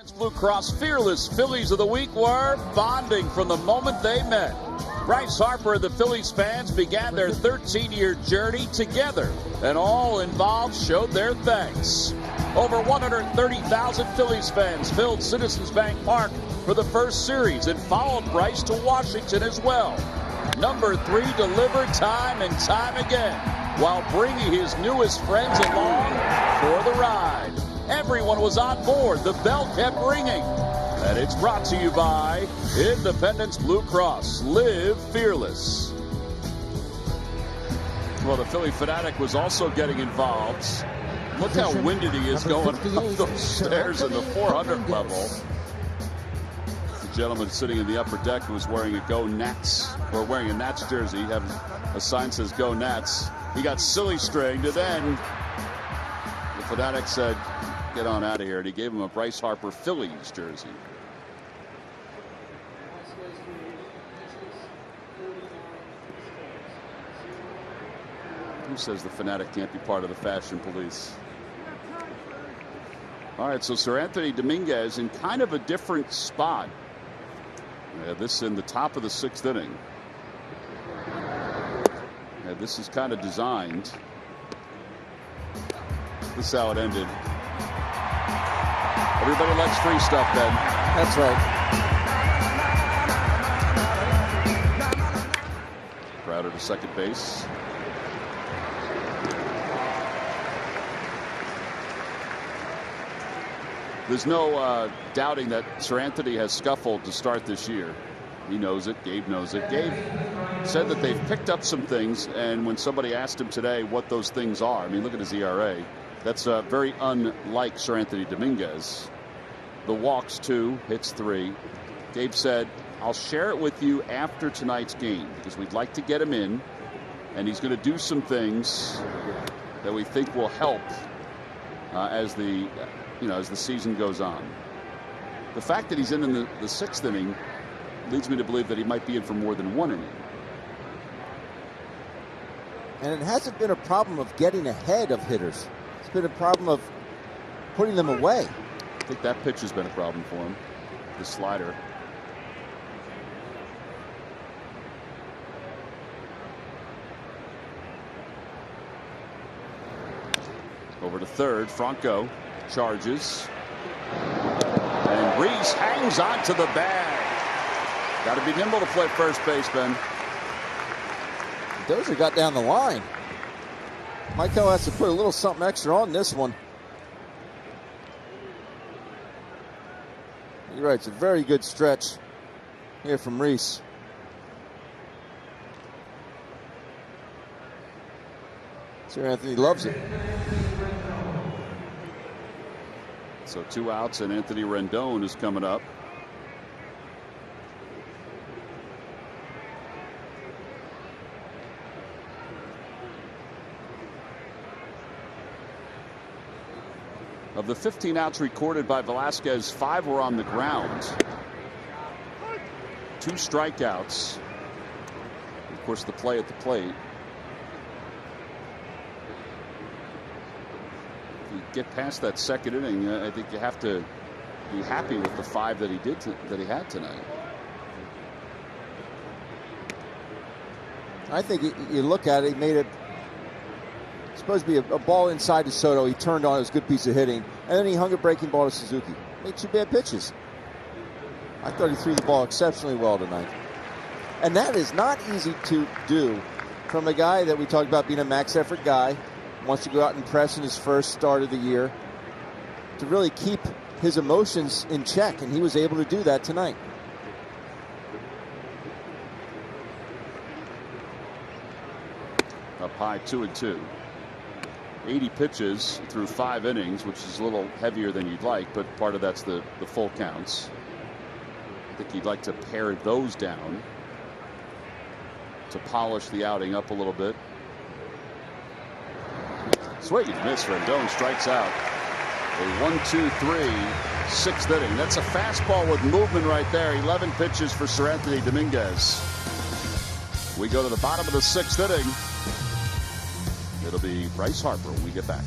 Blue Cross Fearless Phillies of the Week were bonding from the moment they met. Bryce Harper and the Phillies fans began their 13-year journey together, and all involved showed their thanks. Over 130,000 Phillies fans filled Citizens Bank Park for the first series and followed Bryce to Washington as well. Number 3 delivered time and time again while bringing his newest friends along for the ride. Everyone was on board. The bell kept ringing. And it's brought to you by Independence Blue Cross. Live fearless. Well, the Philly fanatic was also getting involved. Look how winded he is going up those stairs in the 400 level. The gentleman sitting in the upper deck who was wearing a Go Nats, or wearing a Nats jersey, having a sign that says Go Nats. He got silly stringed, and then the fanatic said, "Get on out of here," and he gave him a Bryce Harper Phillies jersey. Who says the fanatic can't be part of the fashion police? All right, so Sir Anthony Dominguez in kind of a different spot. This in the top of the 6th inning. This is kind of designed. This is how it ended. Everybody likes free stuff, Ben. That's right. Crowder to second base. There's no doubting that Sir Anthony has scuffled to start this year. He knows it. Gabe knows it. Gabe said that they've picked up some things, and when somebody asked him today what those things are, I mean, look at his ERA. That's very unlike Sir Anthony Dominguez. The walks 2, hits 3. Gabe said, "I'll share it with you after tonight's game because we'd like to get him in, and he's going to do some things that we think will help as the season goes on." The fact that he's in the 6th inning leads me to believe that he might be in for more than 1 inning. And it hasn't been a problem of getting ahead of hitters. It's been a problem of putting them away. I think that pitch has been a problem for him. The slider. Over to third. Franco charges. And Reese hangs onto the bag. Got to be nimble to play first base, Ben. Dozier got down the line. Michael has to put a little something extra on this one. You're right. It's a very good stretch here from Reese. Sir Anthony loves it. So 2 outs, and Anthony Rendon is coming up. Of the 15 outs recorded by Velasquez, 5 were on the ground. 2 strikeouts. Of course, the play at the plate. If you get past that 2nd inning, I think you have to be happy with the 5 that he had tonight. I think you look at it, he made it supposed to be a ball inside to Soto. He turned on. It was a good piece of hitting. And then he hung a breaking ball to Suzuki. Made 2 bad pitches. I thought he threw the ball exceptionally well tonight. And that is not easy to do from a guy that we talked about being a max effort guy, wants to go out and press in his first start of the year, to really keep his emotions in check. And he was able to do that tonight. Up high, 2-2. 80 pitches through 5 innings, which is a little heavier than you'd like, but part of that's the full counts. I think you'd like to pare those down to polish the outing up a little bit. Swing and miss. Rendon strikes out. A 1-2-3, 6th inning. That's a fastball with movement right there. 11 pitches for Sir Anthony Dominguez. We go to the bottom of the 6th inning. It'll be Bryce Harper when we get back.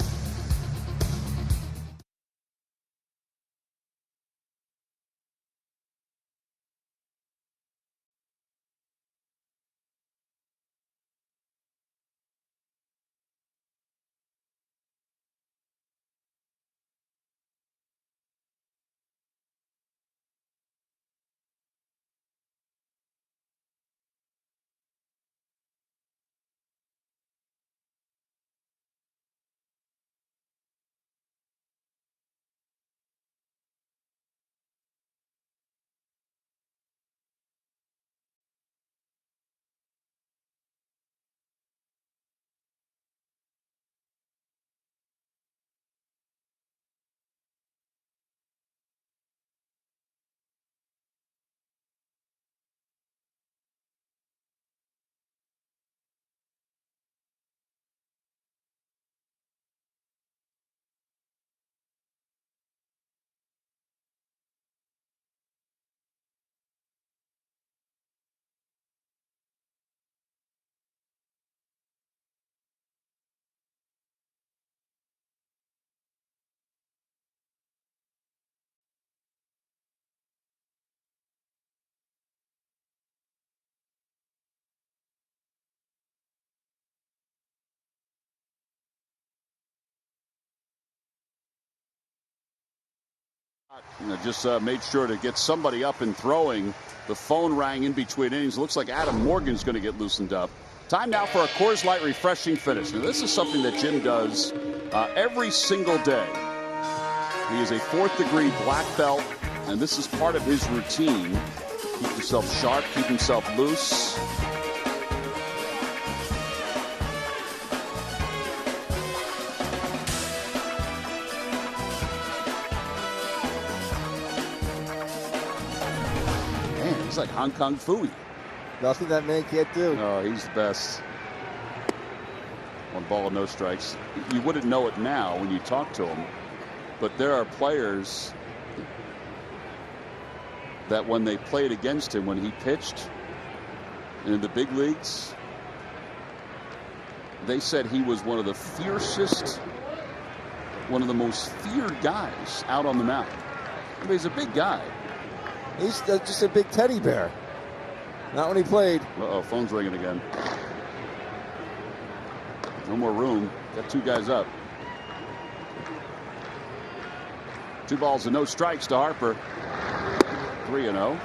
Just made sure to get somebody up and throwing. The phone rang in between innings. Looks like Adam Morgan's going to get loosened up. Time now for a Coors Light refreshing finish. Now, this is something that Jim does every single day. He is a 4th-degree black belt, and this is part of his routine. Keep himself sharp, keep himself loose. Man, he's like Hong Kong Phooey. Nothing that man can't do. Oh, he's the best. 1 ball and no strikes. You wouldn't know it now when you talk to him, but there are players that when they played against him, when he pitched in the big leagues, they said he was one of the fiercest, one of the most feared guys out on the mound. I mean, he's a big guy. He's just a big teddy bear. Not when he played. Uh-oh, phone's ringing again. No more room. Got 2 guys up. 2 balls and no strikes to Harper. 3-0.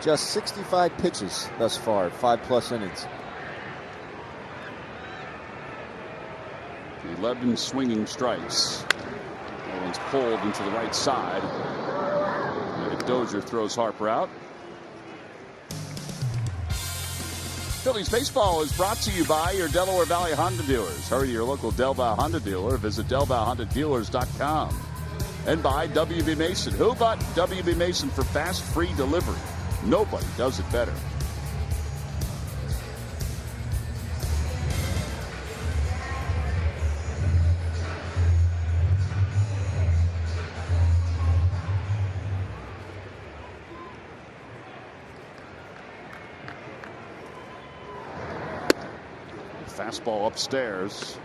Just 65 pitches thus far, 5+ innings. 11 swinging strikes. That one's pulled into the right side. And Dozier throws Harper out. Phillies baseball is brought to you by your Delaware Valley Honda dealers. Hurry to your local Del Val Honda dealer. Visit DelValHondaDealers.com. And by WB Mason. Who but WB Mason for fast, free delivery? Nobody does it better. Fastball upstairs.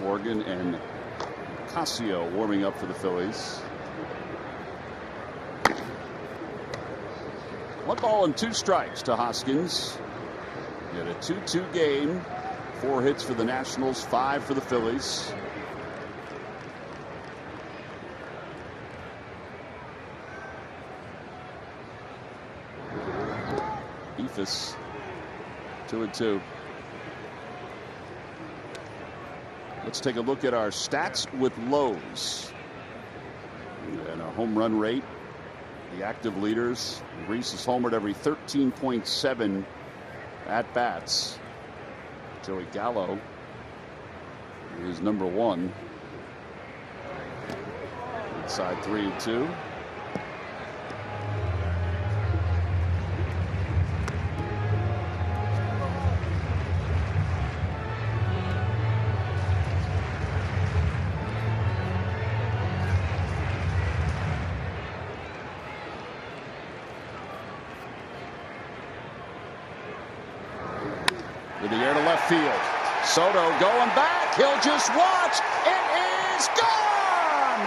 Morgan and Casio warming up for the Phillies. 1 ball and 2 strikes to Hoskins. He had a 2-2 game. 4 hits for the Nationals, 5 for the Phillies. Ephus 2-2. Let's take a look at our stats with Lowe's. And a home run rate. The active leaders. Reese is homered every 13.7 at-bats. Joey Gallo is number 1. Inside 3-2. In the air to left field. Soto going back. He'll just watch. It is gone.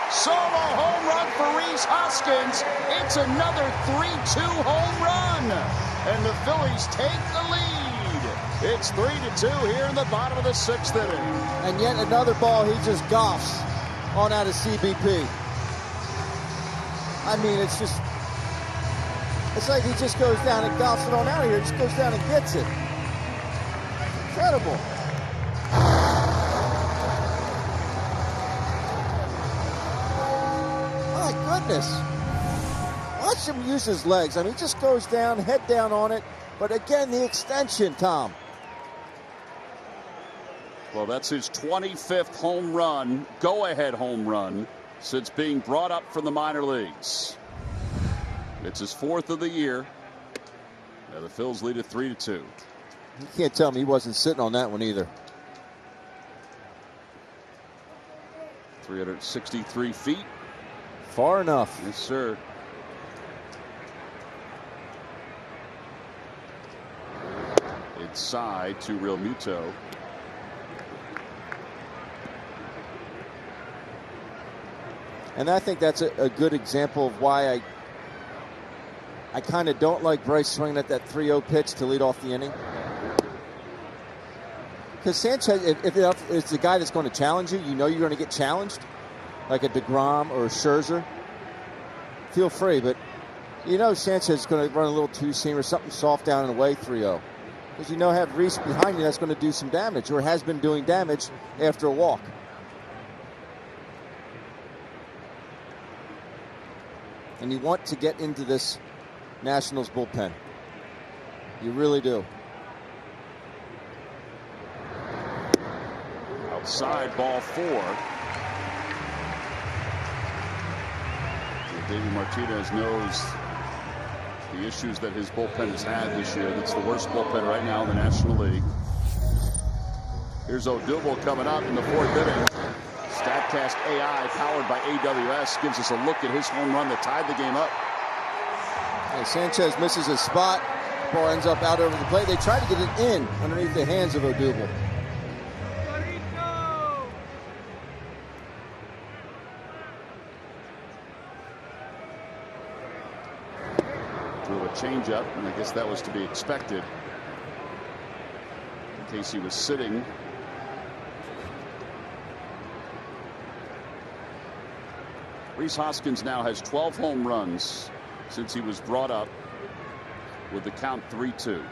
Solo home run for Rhys Hoskins. It's another 3-2 home run. And the Phillies take the lead. It's 3-2 here in the bottom of the 6th inning. And yet another ball he just golfs on out of CBP. I mean, it's like he just goes down and golfs it on out of here. He just goes down and gets it. Incredible. My goodness. Watch him use his legs. I mean, he just goes down, head down on it. But again, the extension, Tom. Well, that's his 25th home run, go-ahead home run since being brought up from the minor leagues. It's his 4th of the year. The Phils lead it 3-2. You can't tell me he wasn't sitting on that one either. 363 feet. Far enough. Yes, sir. Inside to Real Muto. And I think that's a good example of why I kind of don't like Bryce swinging at that 3-0 pitch to lead off the inning. Because Sanchez, if it's the guy that's going to challenge you, you know you're going to get challenged, like a DeGrom or a Scherzer. Feel free, but you know Sanchez is going to run a little two-seam or something soft down and away 3-0. Because you know have Reese behind you that's going to do some damage or has been doing damage after a walk. And you want to get into this Nationals bullpen. You really do. Outside, ball 4. David Martinez knows the issues that his bullpen has had this year. That's the worst bullpen right now in the National League. Here's Odubel coming up in the 4th inning. StatCast AI powered by AWS gives us a look at his home run that tied the game up. And Sanchez misses his spot. Ball ends up out over the plate. They try to get it in underneath the hands of Odubel. Threw a changeup, and I guess that was to be expected in case he was sitting. Rhys Hoskins now has 12 home runs since he was brought up with the count 3-2.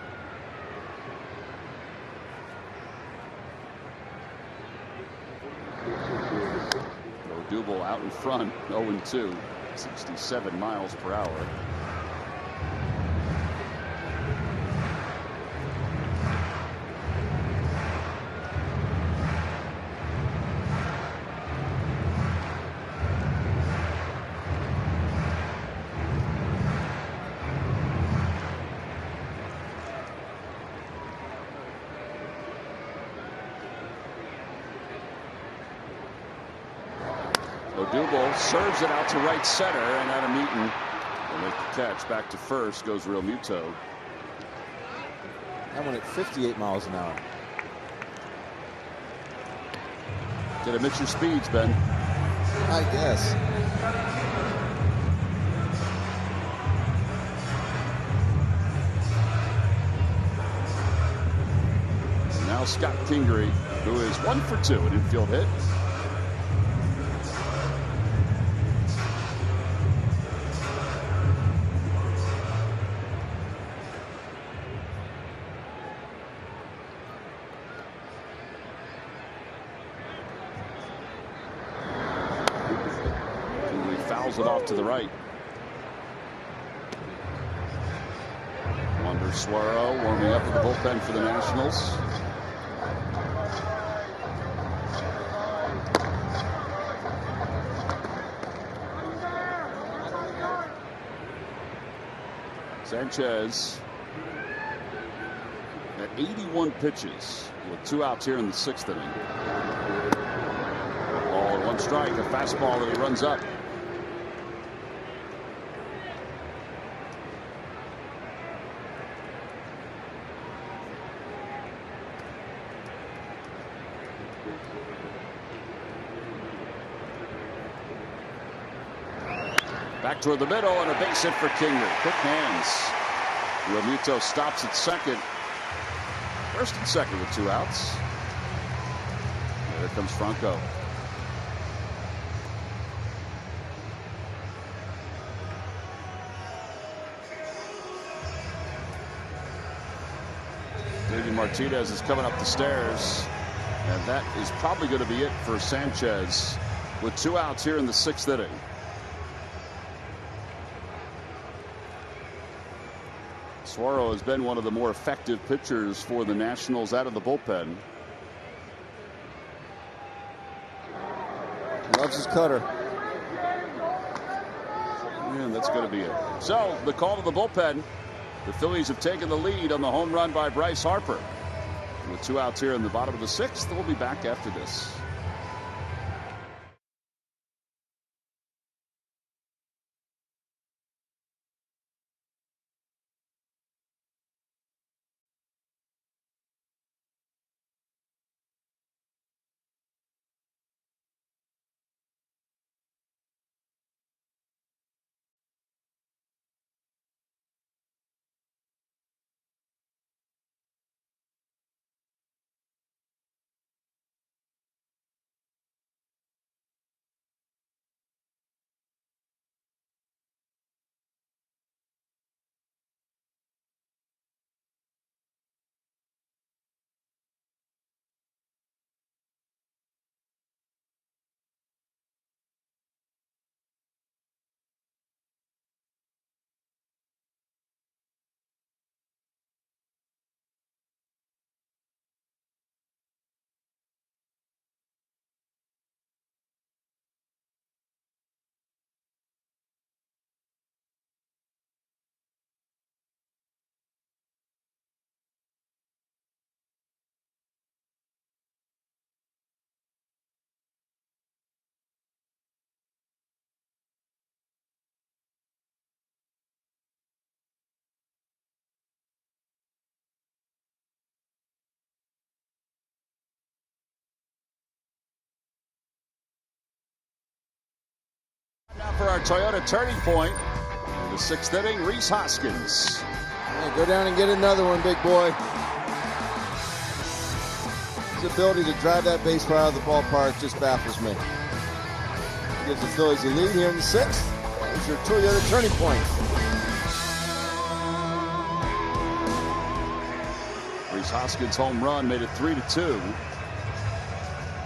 Odubel out in front, 0-2, 67 miles per hour. Odubel serves it out to right center, and Adam Eaton will make the catch. Back to first goes Real Muto. That one at 58 miles an hour. Did it miss your speeds, Ben? I guess. And now Scott Kingery, who is 1 for 2, an infield hit. Fouls it off to the right. Wander Suero warming up at the bullpen for the Nationals. Sanchez at 81 pitches with 2 outs here in the 6th inning. Ball and 1 strike, a fastball that he runs up. Back toward the middle and a base hit for Kingery. Quick hands. Real Muto stops at second. First and second with 2 outs. There comes Franco. David Martinez is coming up the stairs. And that is probably going to be it for Sanchez with 2 outs here in the 6th inning. Suero has been one of the more effective pitchers for the Nationals out of the bullpen. Loves his cutter. And that's going to be it. So the call to the bullpen. The Phillies have taken the lead on the home run by Bryce Harper. With 2 outs here in the bottom of the 6th, we'll be back after this. Now for our Toyota turning point. In the 6th inning, Rhys Hoskins. Yeah, go down and get another one, big boy. His ability to drive that baseball out of the ballpark just baffles me. Gives the Phillies the lead here in the 6th. There's your Toyota turning point. Rhys Hoskins' home run made it 3-2.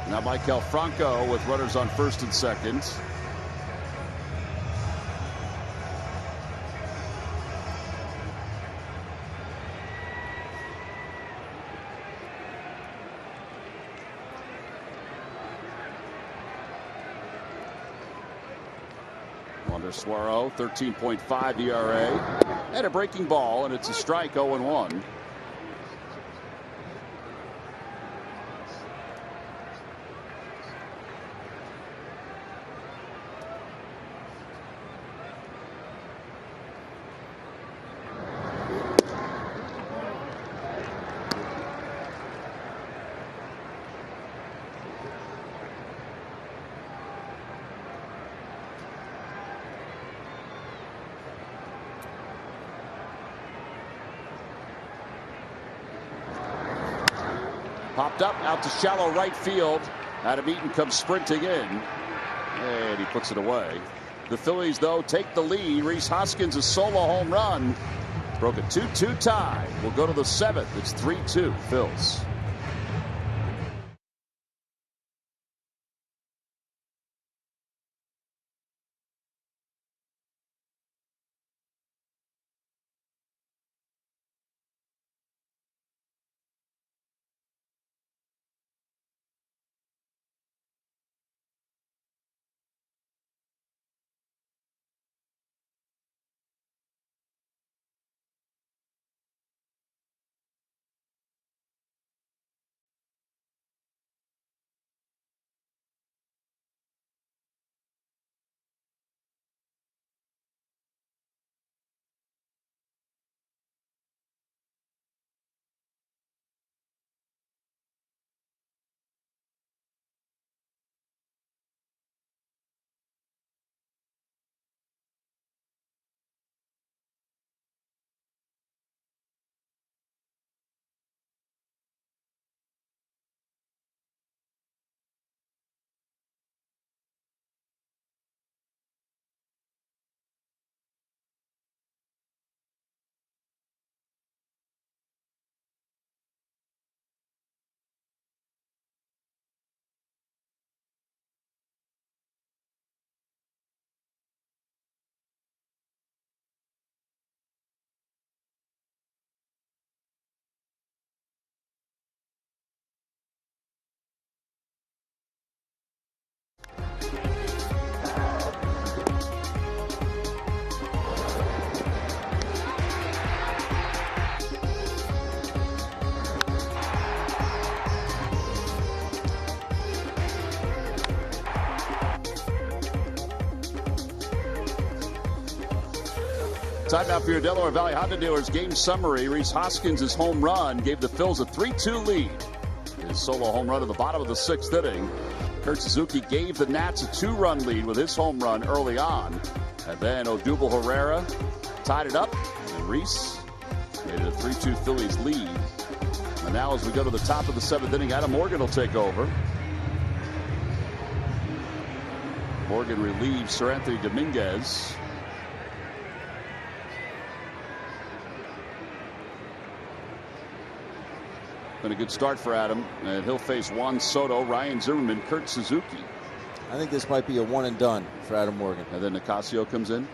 Now Michael Franco with runners on 1st and 2nd. Wander Suero, 13.5 ERA. And a breaking ball, and it's a strike, 0-1. Popped up out to shallow right field. Adam Eaton comes sprinting in. And he puts it away. The Phillies, though, take the lead. Rhys Hoskins' solo home run broke a 2-2 tie. We'll go to the 7th. It's 3-2 Phils. Time now for your Delaware Valley Honda Dealers game summary. Rhys Hoskins' home run gave the Phils a 3-2 lead. His solo home run at the bottom of the 6th inning. Kurt Suzuki gave the Nats a 2-run lead with his home run early on. And then Odubel Herrera tied it up. And Rhys made it a 3-2 Phillies lead. And now as we go to the top of the 7th inning, Adam Morgan will take over. Morgan relieves Sir Anthony Dominguez. Been a good start for Adam, and he'll face Juan Soto, Ryan Zimmerman, Kurt Suzuki. I think this might be a one and done for Adam Morgan. And then Nicasio comes in.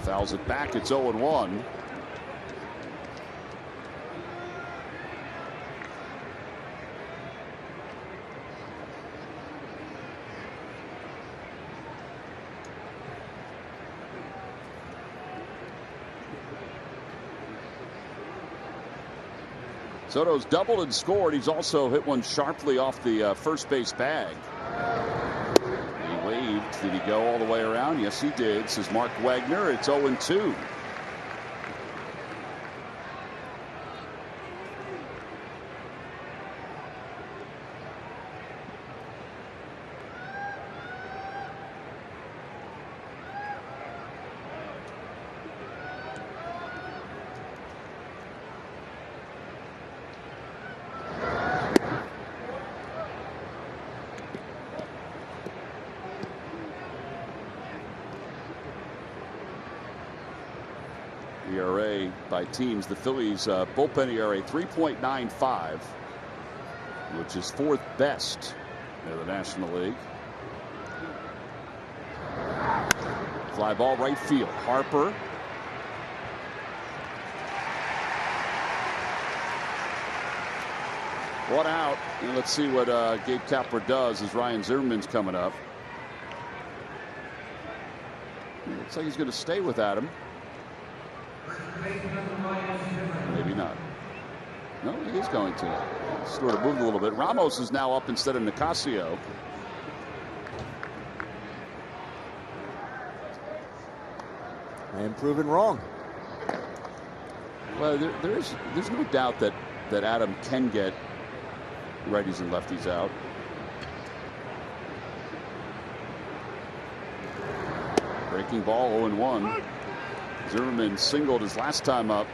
Fouls it back. It's 0-1. Soto's doubled and scored. He's also hit one sharply off the first base bag. He waved. Did he go all the way around? Yes, he did, says Mark Wagner. It's 0-2. ERA by teams. The Phillies bullpen ERA 3.95, which is 4th best in the National League. Fly ball right field. Harper. One out. And let's see what Gabe Kapler does as Ryan Zimmerman's coming up. Looks like he's going to stay with Adam. Maybe not. No, he is going to. Sort of moved a little bit. Ramos is now up instead of Nicasio. I am proven wrong. Well, there's no doubt that Adam can get righties and lefties out. Breaking ball 0-1. Zimmerman singled his last time up.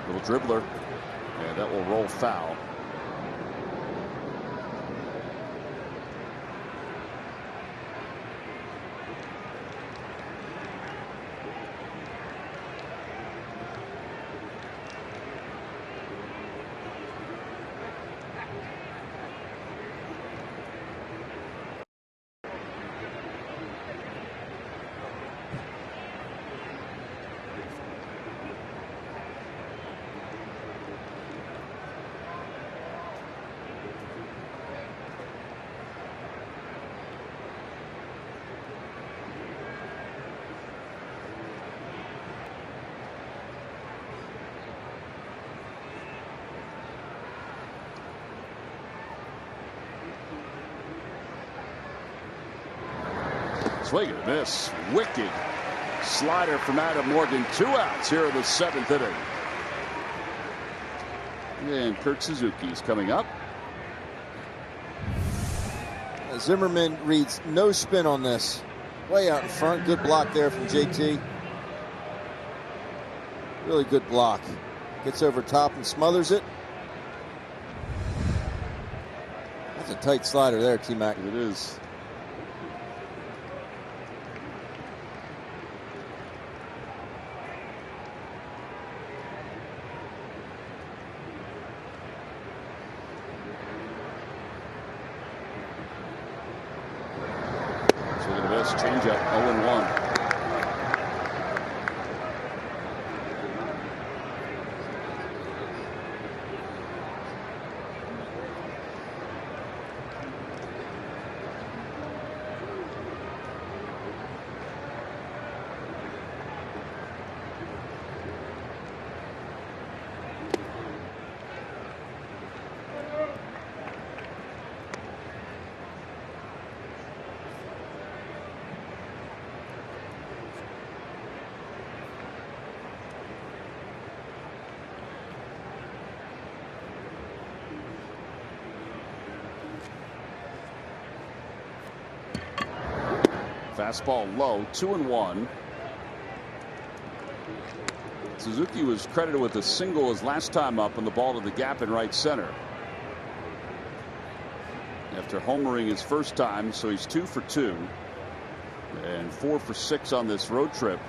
Little dribbler. Yeah, that will roll foul. Swing and a miss. Wicked slider from Adam Morgan. 2 outs here in the 7th inning. And Kurt Suzuki is coming up. Zimmerman reads no spin on this. Way out in front. Good block there from JT. Really good block. Gets over top and smothers it. That's a tight slider there, T-Mac. It is. Changeup 0-1. Fastball low, 2-1. Suzuki was credited with a single his last time up on the ball to the gap in right center. After homering his first time, so he's 2 for 2 and 4 for 6 on this road trip.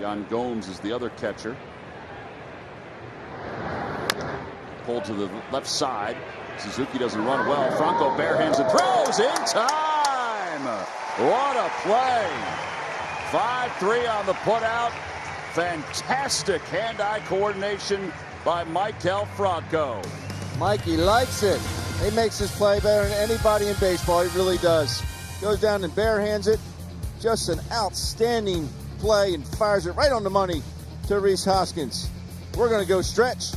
Yan Gomes is the other catcher. Pulled to the left side. Suzuki doesn't run well. Franco barehands and throws in time. What a play. 5-3 on the putout. Fantastic hand-eye coordination by Maikel Franco. Mikey likes it. He makes his play better than anybody in baseball. He really does. Goes down and barehands it. Just an outstanding play and fires it right on the money to Rhys Hoskins. We're going to go stretch.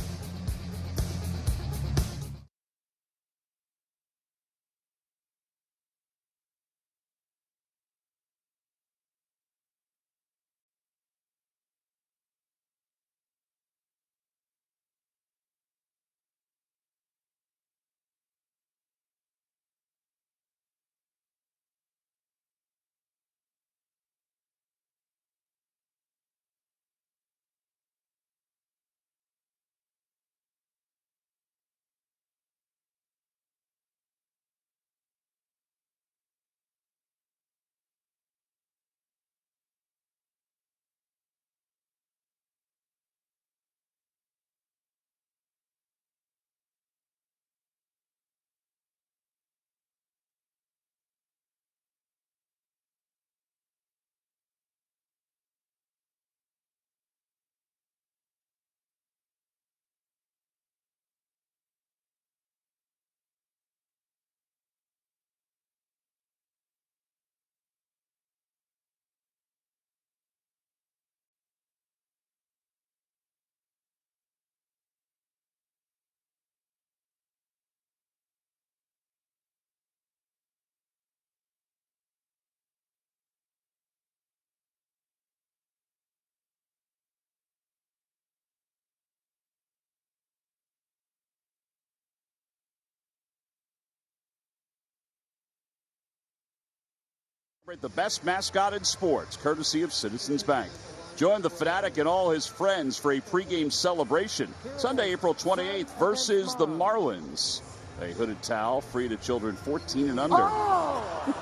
The best mascot in sports, courtesy of Citizens Bank. Join the Fanatic and all his friends for a pregame celebration Sunday, April 28th versus the Marlins. A hooded towel free to children 14 and under. Oh!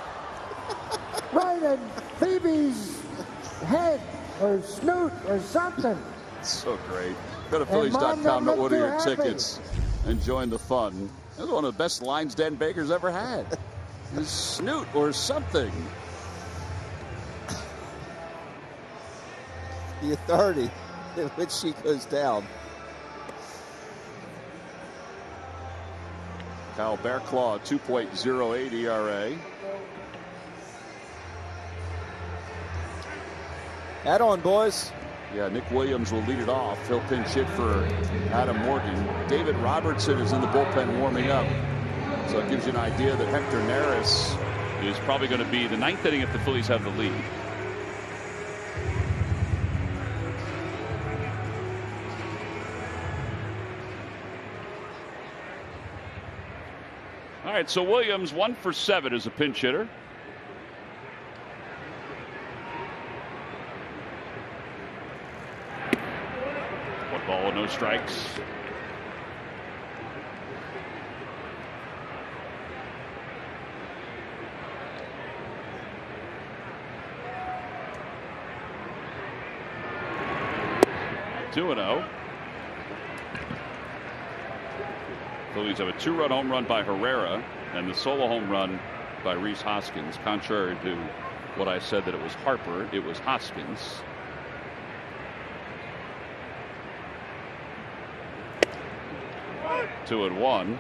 Right in Phoebe's head or snoot or something. So great. Go to Phillies.com to order your tickets and join the fun. That was one of the best lines Dan Baker's ever had. His snoot or something. The authority in which she goes down. Kyle Bearclaw, 2.08 ERA. Add on, boys. Yeah, Nick Williams will lead it off. He'll pinch hit for Adam Morgan. David Robertson is in the bullpen warming up. So it gives you an idea that Hector Neris is probably going to be the ninth inning if the Phillies have the lead. All right, so Williams 1 for 7 as a pinch hitter. One ball, no strikes. Two and 0. Phillies have a 2-run home run by Herrera and the solo home run by Rhys Hoskins. Contrary to what I said that it was Harper, it was Hoskins. Two and 1.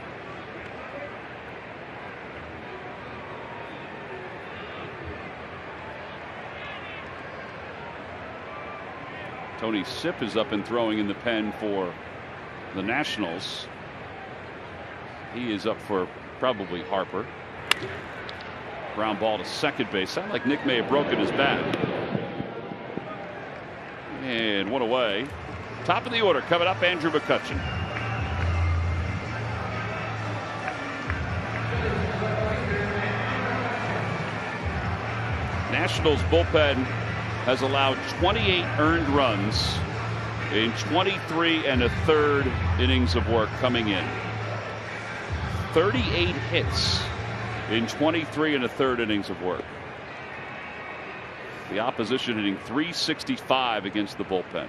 Tony Sipp is up and throwing in the pen for the Nationals. He is up for probably Harper. Ground ball to second base. Sounds like Nick may have broken his bat. And one away. Top of the order coming up, Andrew McCutchen. Nationals bullpen has allowed 28 earned runs in 23 1/3 innings of work coming in. 38 hits in 23 1/3 innings of work. The opposition hitting .365 against the bullpen.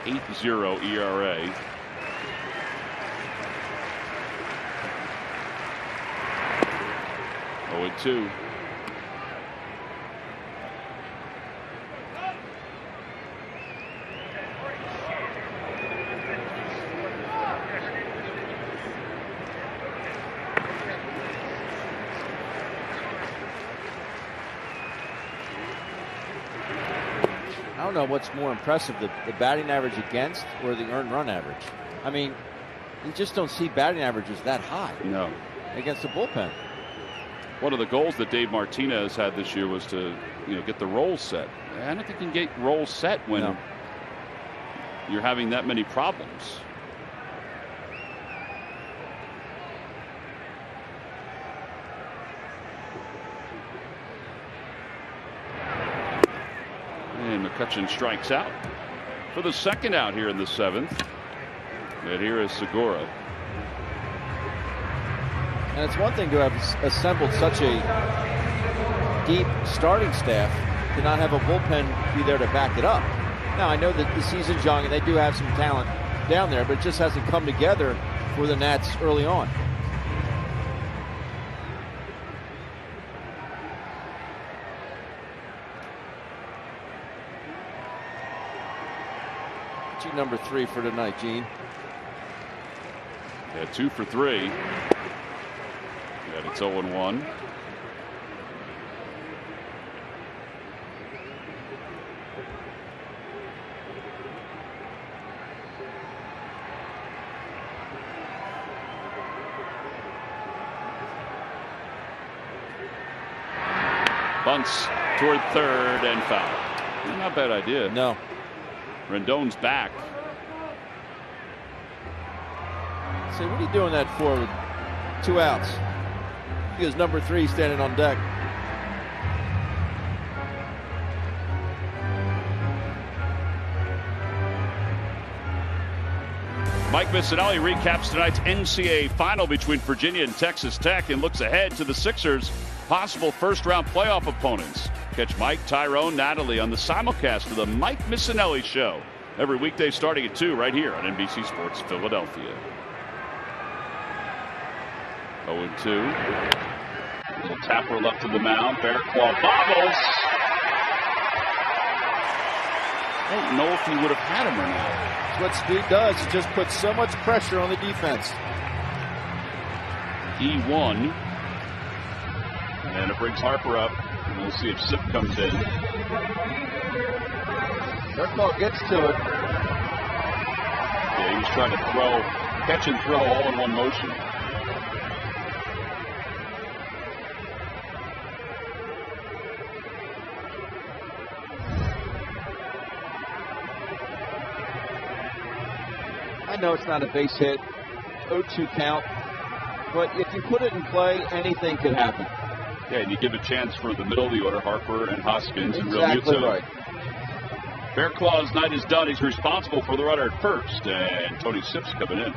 .80 ERA. Oh, 2. I don't know what's more impressive, the batting average against or the earned run average. I mean, you just don't see batting averages that high. No. Against the bullpen. One of the goals that Dave Martinez had this year was to, get the roles set. I don't think you can get roles set when you're having that many problems. And McCutcheon strikes out for the second out here in the 7th. And here is Segura. And it's one thing to have assembled such a deep starting staff to not have a bullpen be there to back it up. Now, I know that the season's young and they do have some talent down there, but it just hasn't come together for the Nats early on. Number 3 for tonight, Gene. Yeah, 2 for 3. And it's 0-1. Bunts toward third and foul. Not a bad idea. No. Rendon's back. Say, what are you doing that for with 2 outs? Because number 3 standing on deck. Mike Missinelli recaps tonight's NCAA final between Virginia and Texas Tech and looks ahead to the Sixers' possible first-round playoff opponents. Catch Mike, Tyrone, Natalie on the simulcast of the Mike Missinelli Show every weekday starting at 2 right here on NBC Sports Philadelphia. 0-2. Little tapper left to the mound. Bear claw bobbles. I don't know if he would have had him or not. That's what speed does. It just puts so much pressure on the defense. E1. And it brings Harper up. And we'll see if Sip comes in. Bearclaw gets to it. Yeah, he was trying to catch and throw all in one motion. I know it's not a base hit, 0-2 count, but if you put it in play, anything could happen. Yeah, and you give a chance for the middle of the order, Harper and Hoskins and Exactly Realmuto. right. Bearclaw's night is done. He's responsible for the runner at first, and Tony Sipp's coming in.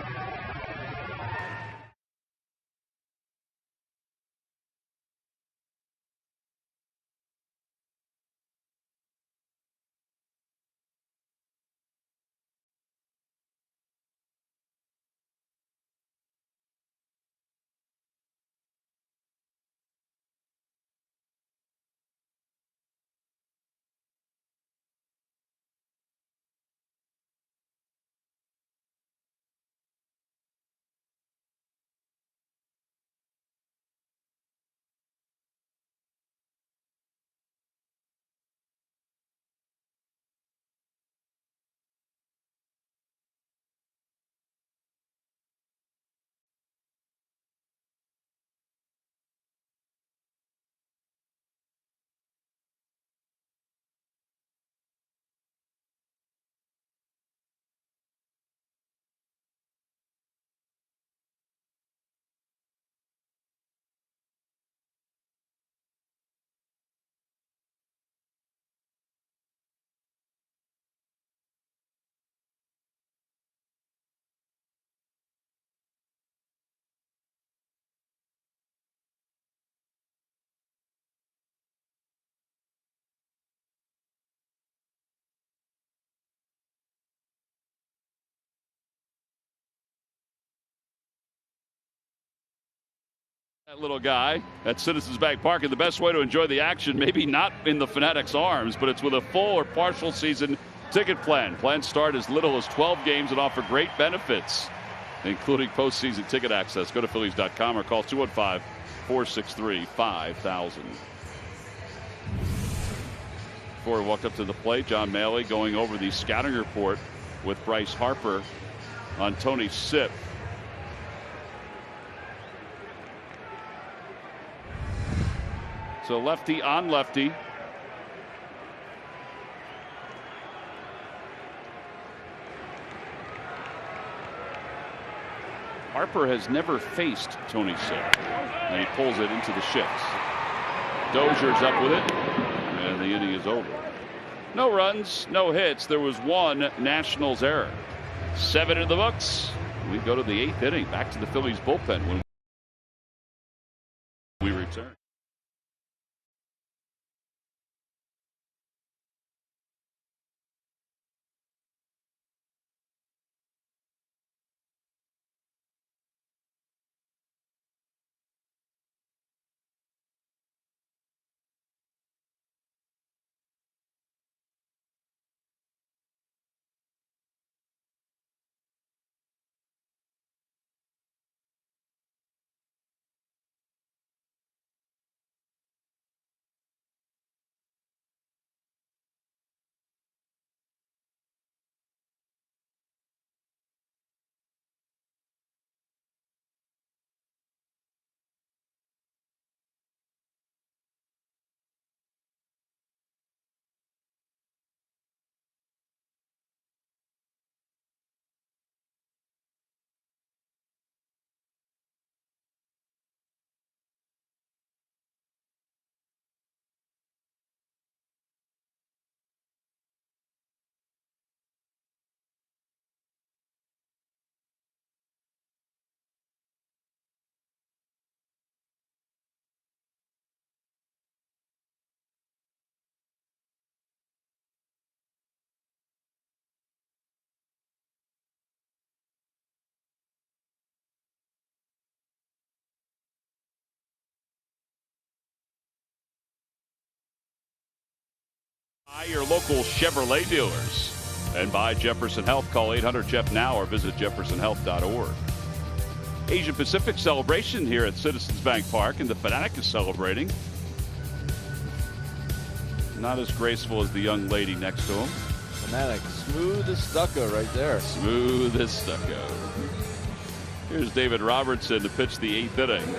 That little guy at Citizens Bank Park, and the best way to enjoy the action, maybe not in the Fanatics' arms, but it's with a full or partial season ticket plan. Plans start as little as 12 games and offer great benefits, including postseason ticket access. Go to Phillies.com or call 215-463-5000. Before we walked up to the plate, John Maley going over the scouting report with Bryce Harper on Tony Sipp. So lefty on lefty. Harper has never faced Tony Sipp, and he pulls it into the shifts. Dozier's up with it, and the inning is over. No runs, no hits. There was one Nationals error. 7 in the books. We go to the 8th inning. Back to the Phillies bullpen when we return. Buy your local Chevrolet dealers and buy Jefferson Health. Call 800-JEF-NOW or visit jeffersonhealth.org. Asian Pacific celebration here at Citizens Bank Park, and the Fanatic is celebrating. Not as graceful as the young lady next to him. Fanatic, smooth as stucco right there. Smooth as stucco. Here's David Robertson to pitch the 8th inning.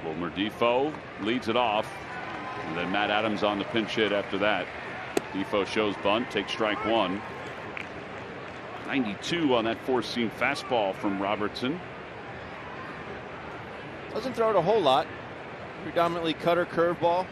Wilmer Defoe leads it off, and then Matt Adams on the pinch hit after that. Defoe shows bunt, takes strike one. 92 on that four-seam fastball from Robertson. Doesn't throw it a whole lot. Predominantly cutter, curveball.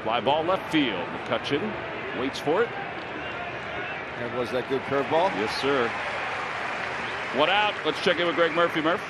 Fly ball left field. McCutchen waits for it. And was that good curveball? Yes, sir. One out. Let's check in with Greg Murphy. Murph.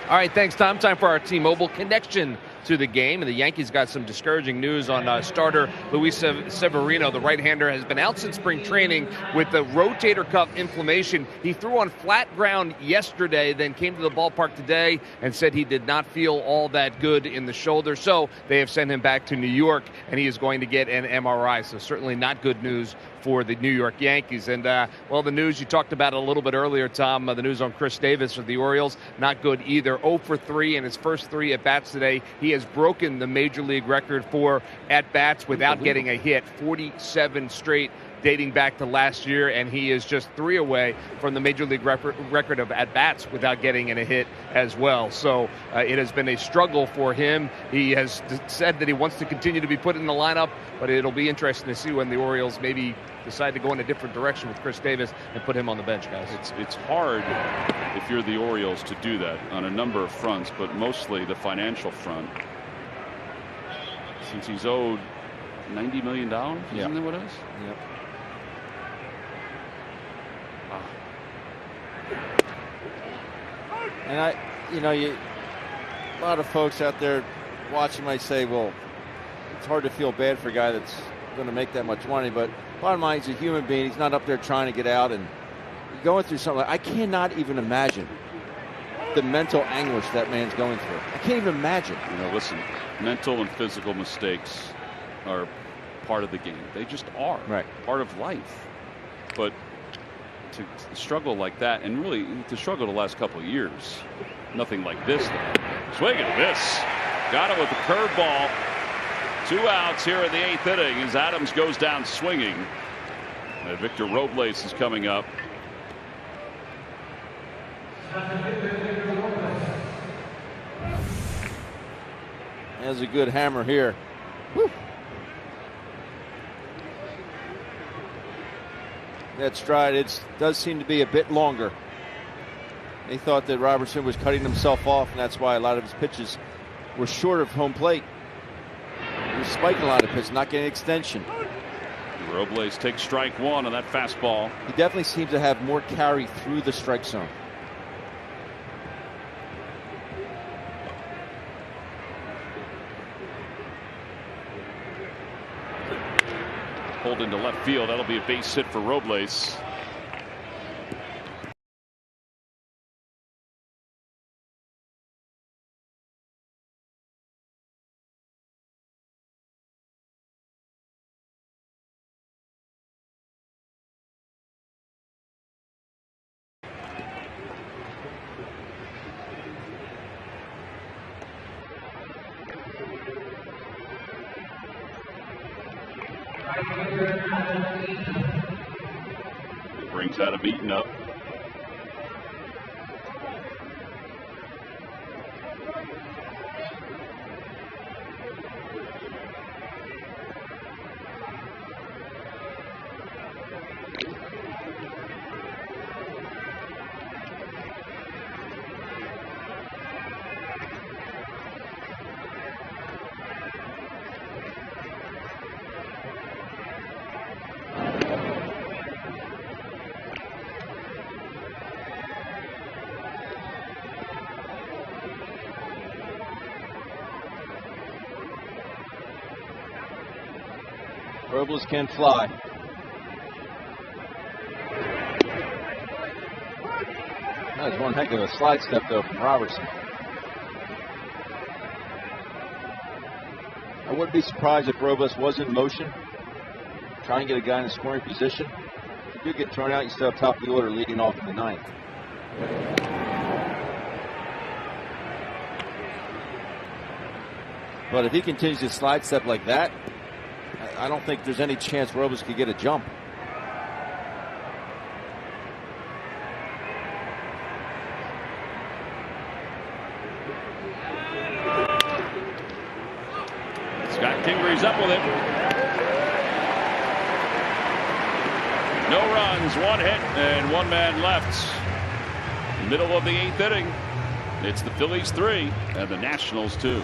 All right, thanks, Tom. Time for our T-Mobile connection to the game. And the Yankees got some discouraging news on starter Luis Severino. The right-hander has been out since spring training with the rotator cuff inflammation. He threw on flat ground yesterday, then came to the ballpark today and said he did not feel all that good in the shoulder. So they have sent him back to New York, and he is going to get an MRI. So certainly not good news for the New York Yankees. And, well, the news, you talked about it a little bit earlier, Tom, the news on Chris Davis of the Orioles, not good either. 0 for 3 in his first 3 at-bats today. He has broken the Major League record for at-bats without getting a hit. 47 straight dating back to last year, and he is just 3 away from the Major League record of at-bats without getting in a hit as well. So it has been a struggle for him. He has said that he wants to continue to be put in the lineup, but it'll be interesting to see when the Orioles maybe decide to go in a different direction with Chris Davis and put him on the bench, guys. It's hard if you're the Orioles to do that on a number of fronts, but mostly the financial front. Since he's owed $90 million, isn't that what it is? Yep. And a lot of folks out there watching might say, well, it's hard to feel bad for a guy that's going to make that much money, but bottom line, he's a human being. He's not up there trying to get out and going through something. I cannot even imagine the mental anguish that man's going through. I can't even imagine. Listen, mental and physical mistakes are part of the game. They just are. Right. Part of life. But to struggle like that, and really to struggle the last couple of years, nothing like this. Swing and a miss. Got it with the curveball. 2 outs here in the 8th inning as Adams goes down swinging. And Victor Robles is coming up. Has a good hammer here. Woo. That stride, does seem to be a bit longer. They thought that Robertson was cutting himself off, and that's why a lot of his pitches were short of home plate. He was spiking a lot of pitches, not getting extension. Robles takes strike 1 on that fastball. He definitely seems to have more carry through the strike zone. Pulled into left field. That'll be a base hit for Robles. Brings out a beaten up. Robles can fly. That was one heck of a slide step, though, from Robertson. I wouldn't be surprised if Robles was in motion, trying to get a guy in a scoring position. If you do get thrown out, you still have top of the order leading off in the 9th. But if he continues to slide step like that, I don't think there's any chance Robles could get a jump. Scott Kingery's up with it. No runs, 1 hit, and 1 man left. Middle of the 8th inning. It's the Phillies 3 and the Nationals 2.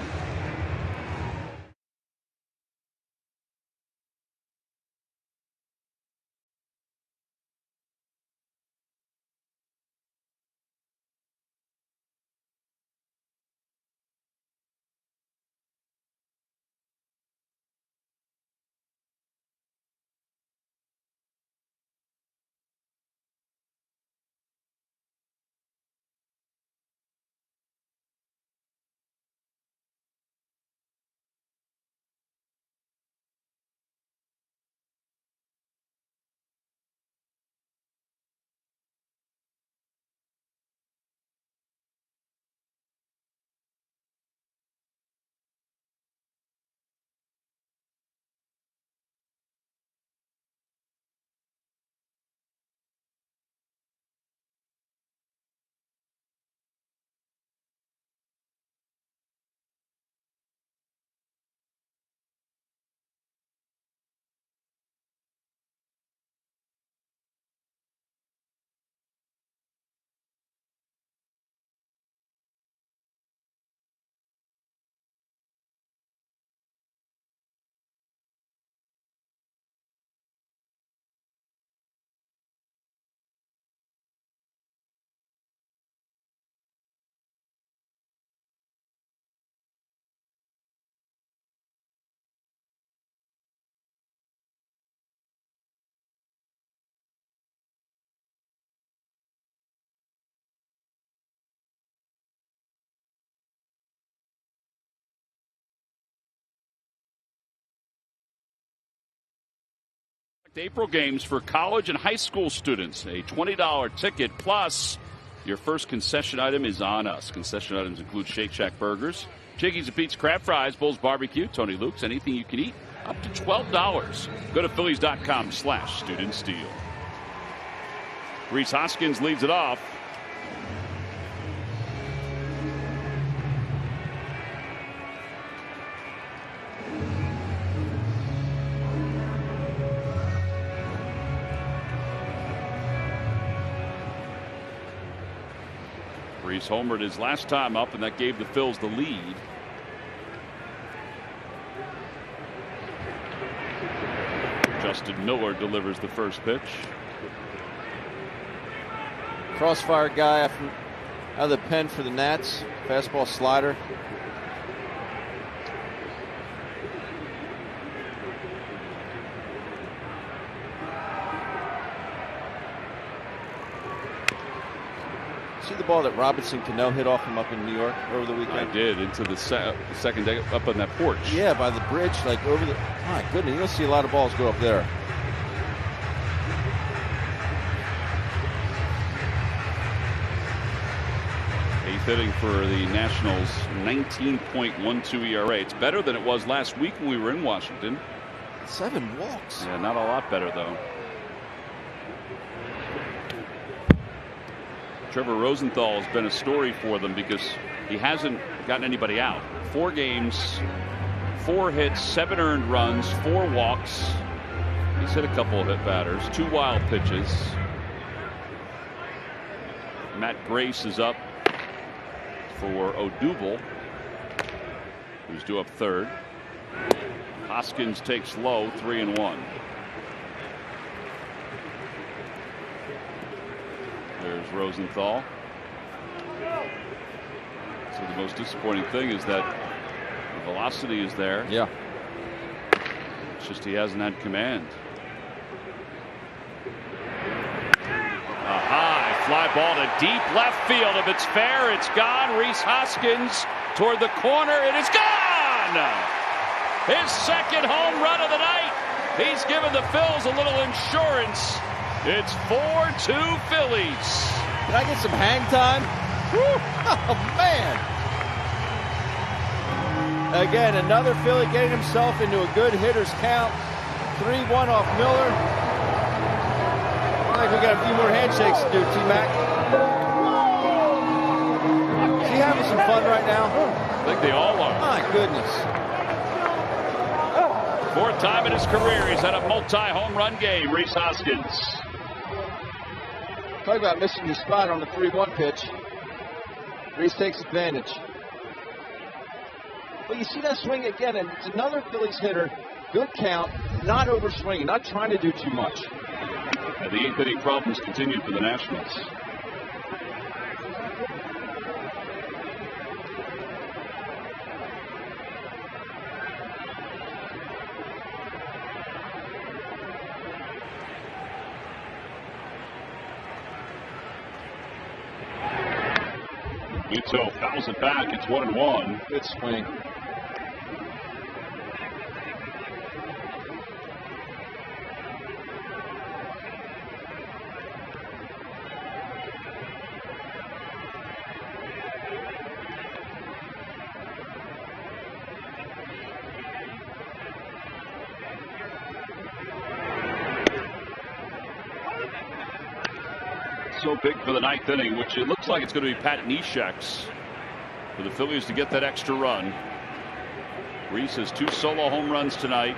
April games for college and high school students. A $20 ticket plus your first concession item is on us. Concession items include Shake Shack burgers, Chickies and Pete's crab fries, Bulls barbecue, Tony Luke's, anything you can eat, up to $12. Go to Phillies.com/studentsteal. Rhys Hoskins leads it off. Rhys homered his last time up, and that gave the Phils the lead. Justin Miller delivers the first pitch. Crossfire guy out of the pen for the Nats. Fastball slider. See the ball that Robinson Cano hit off him up in New York over the weekend? I did, into the second deck up on that porch. Yeah, by the bridge, like over the. My goodness, you don't see a lot of balls go up there. Eighth inning for the Nationals, 19.12 ERA. It's better than it was last week when we were in Washington. 7 walks. Yeah, not a lot better, though. Trevor Rosenthal has been a story for them because he hasn't gotten anybody out. 4 games, 4 hits, 7 earned runs, 4 walks. He's hit a couple of hit batters, 2 wild pitches. Matt Grace is up for Odubel, who's due up third. Hoskins takes low, 3-1. There's Rosenthal. So the most disappointing thing is that the velocity is there. Yeah. It's just he hasn't had command. A high fly ball to deep left field. If it's fair, it's gone. Rhys Hoskins toward the corner. It is gone! His second home run of the night. He's given the Phils a little insurance. It's 4-2 Phillies. Can I get some hang time? Woo. Oh, man. Again, another Philly getting himself into a good hitter's count. 3-1 off Miller. I think we got a few more handshakes to do, T-Mac. Is he having some fun right now? I think they all are. My goodness. 4th time in his career he's had a multi-home run game. Rhys Hoskins. Talk about missing the spot on the 3-1 pitch. Rhys takes advantage. But you see that swing again, and it's another Phillies hitter. Good count, not over swinging, not trying to do too much. And the 8th inning problems continued for the Nationals. Muto fouls it back. It's 1-1. Good swing. So big for the 9th inning, which it looks like it's going to be Pat Neshek's for the Phillies to get that extra run. Rhys has 2 solo home runs tonight.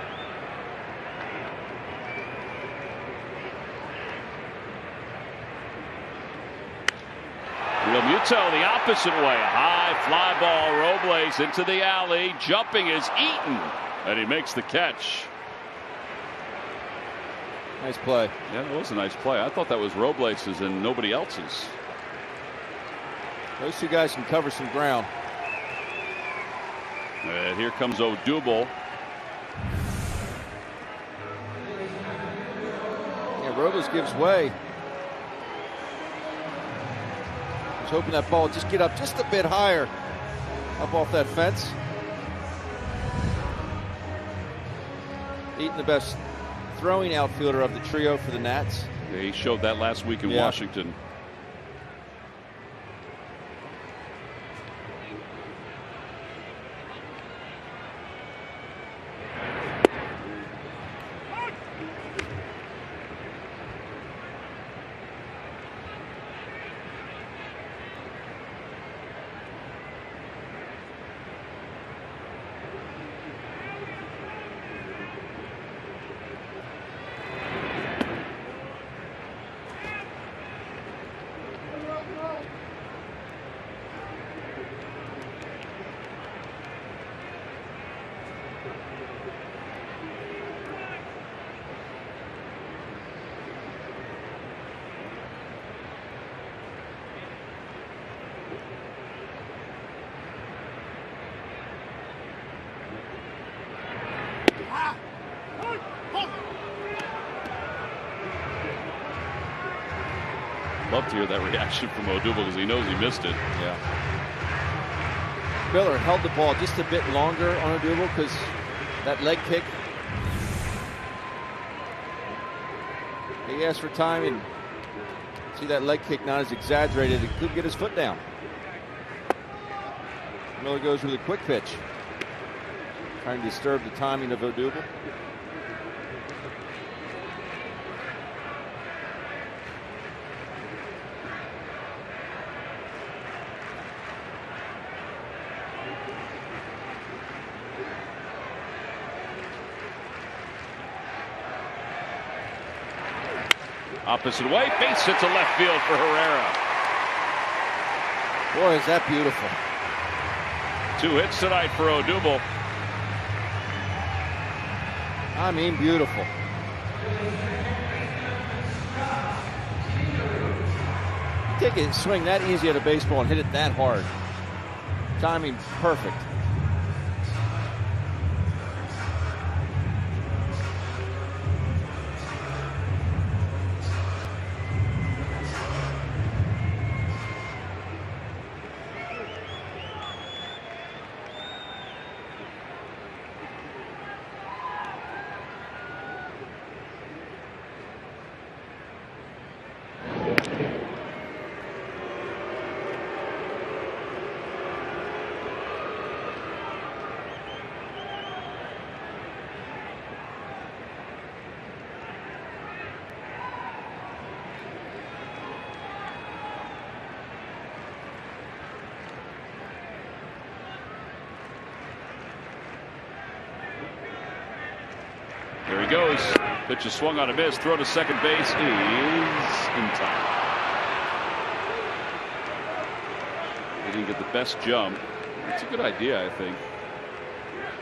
Real Muto the opposite way. A high fly ball. Robles into the alley. Jumping is Eaton, and he makes the catch. Nice play. Yeah, it was a nice play. I thought that was Robles's and nobody else's. Those 2 guys can cover some ground. And here comes Odubel. Yeah, Robles gives way. I was hoping that ball would just get up just a bit higher up off that fence. Eaton, the best throwing outfielder of the trio for the Nats. They showed that last week in Washington. Love to hear that reaction from Odubel because he knows he missed it. Yeah. Miller held the ball just a bit longer on Odubel because that leg kick. He asked for time, and see that leg kick not as exaggerated. He could get his foot down. Miller goes with a quick pitch, trying to disturb the timing of Odubel. Opposite way, base hit to left field for Herrera. Boy, is that beautiful. 2 hits tonight for Odubel. I mean, beautiful. You take a swing that easy at a baseball and hit it that hard. Timing perfect. There he goes. Pitch is swung on a miss. Throw to second base is in time. He didn't get the best jump. It's a good idea, I think.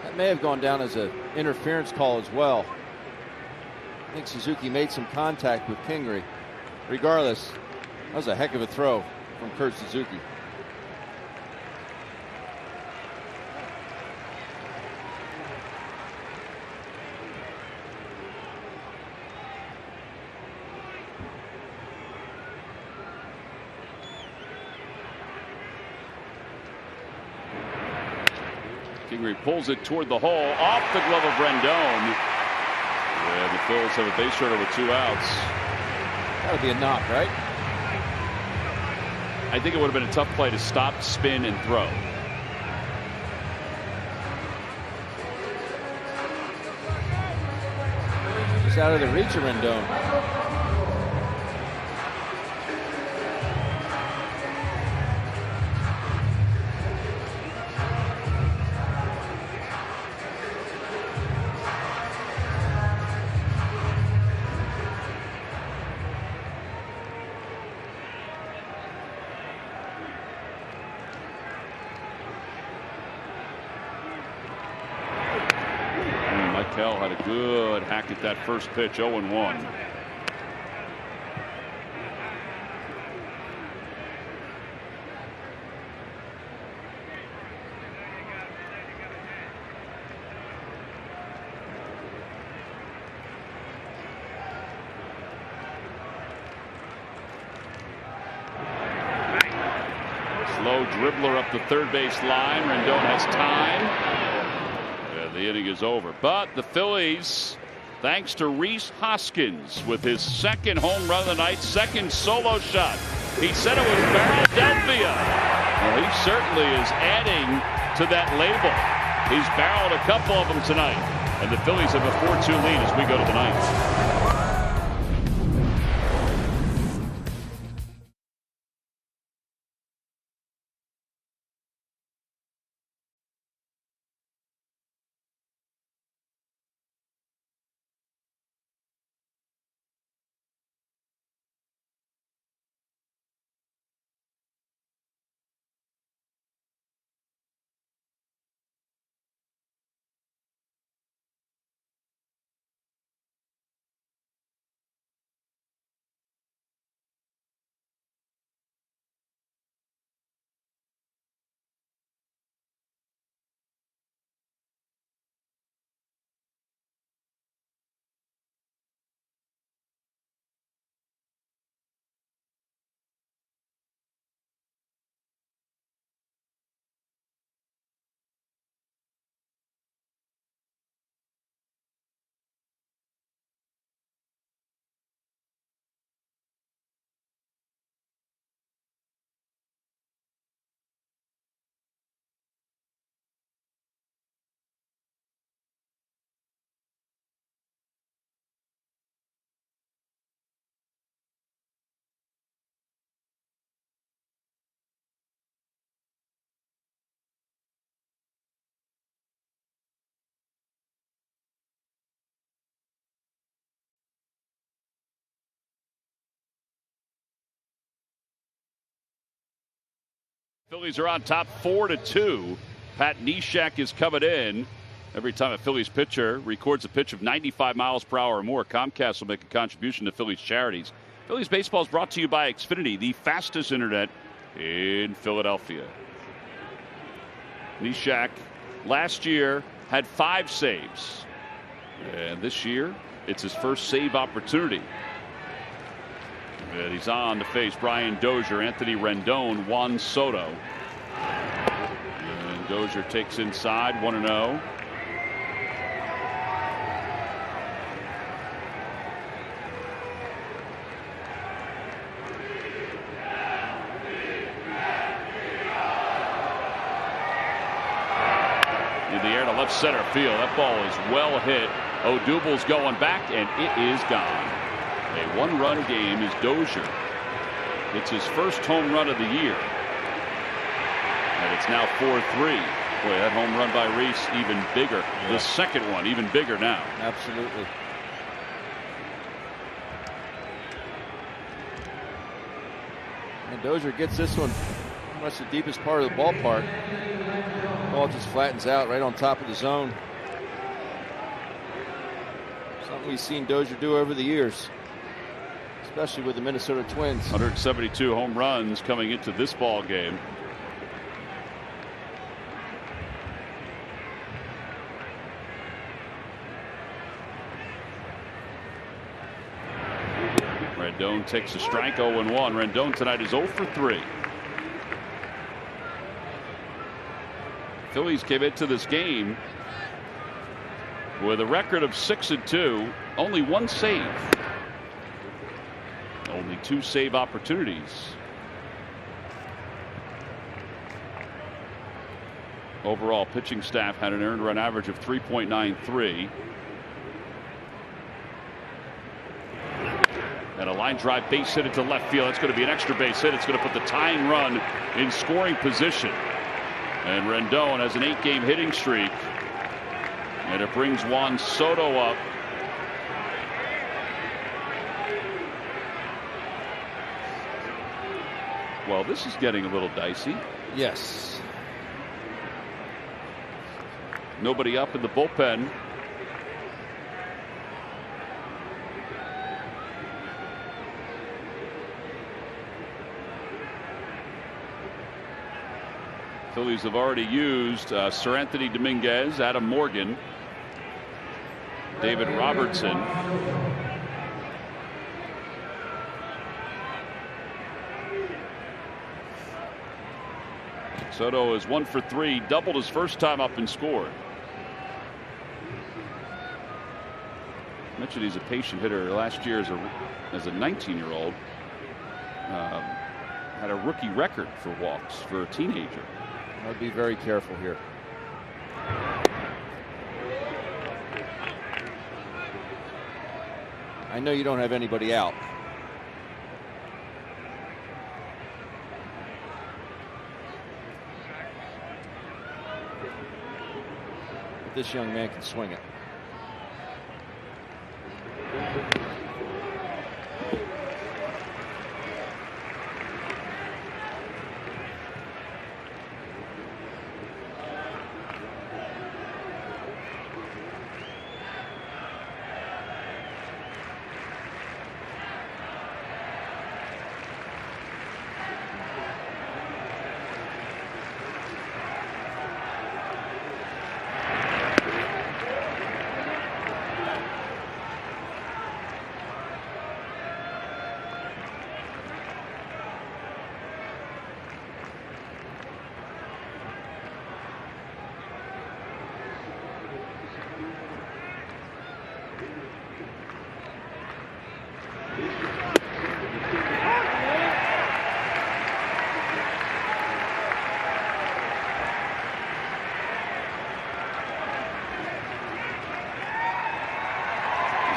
That may have gone down as an interference call as well. I think Suzuki made some contact with Kingery. Regardless, that was a heck of a throw from Kurt Suzuki. Kingery pulls it toward the hole, off the glove of Rendon. Yeah, the Phillies have a base runner with 2 outs. That would be a knock, right? I think it would have been a tough play to stop, spin, and throw. Just out of the reach of Rendon. Kell had a good hack at that first pitch, 0-1. Slow dribbler up the third base line. Rendon has time. The inning is over, but the Phillies thanks to Rhys Hoskins with his second home run of the night, second solo shot. He said it was Philadelphia. Well, he certainly is adding to that label. He's barreled a couple of them tonight. And the Phillies have a 4-2 lead as we go to the ninth. Phillies are on top 4-2. Pat Neshek is coming in. Every time a Phillies pitcher records a pitch of 95 miles per hour or more, Comcast will make a contribution to Phillies charities. Phillies baseball is brought to you by Xfinity, the fastest internet in Philadelphia. Neshek last year had 5 saves. And this year, it's his first save opportunity. And he's on to face Brian Dozier, Anthony Rendon, Juan Soto. And Dozier takes inside 1-0. In the air to left center field. That ball is well hit. Odubel's going back, and it is gone. A one-run game is Dozier. It's his first home run of the year. And it's now 4-3. Boy, that home run by Rhys even bigger. Yeah. The second one even bigger now. Absolutely. And Dozier gets this one pretty much the deepest part of the ballpark. Ball just flattens out right on top of the zone. Something we've seen Dozier do over the years, especially with the Minnesota Twins. 172 home runs coming into this ball game. Rendon takes a strike, 0-1. Rendon tonight is 0 for 3. Phillies came into this game with a record of 6-2, only 1 save. Only 2 save opportunities. Overall pitching staff had an earned run average of 3.93. And a line drive base hit into left field. That's going to be an extra base hit. It's going to put the tying run in scoring position. And Rendon has an 8-game hitting streak. And it brings Juan Soto up. Well, this is getting a little dicey. Yes. Nobody up in the bullpen. Phillies have already used Sir Anthony Dominguez, Adam Morgan, David Robertson. Soto is 1 for 3, doubled his first time up and scored. mentioned he's a patient hitter. Last year as a 19-year-old, had a rookie record for walks for a teenager. I'll be very careful here. I know you don't have anybody out. But this young man can swing it.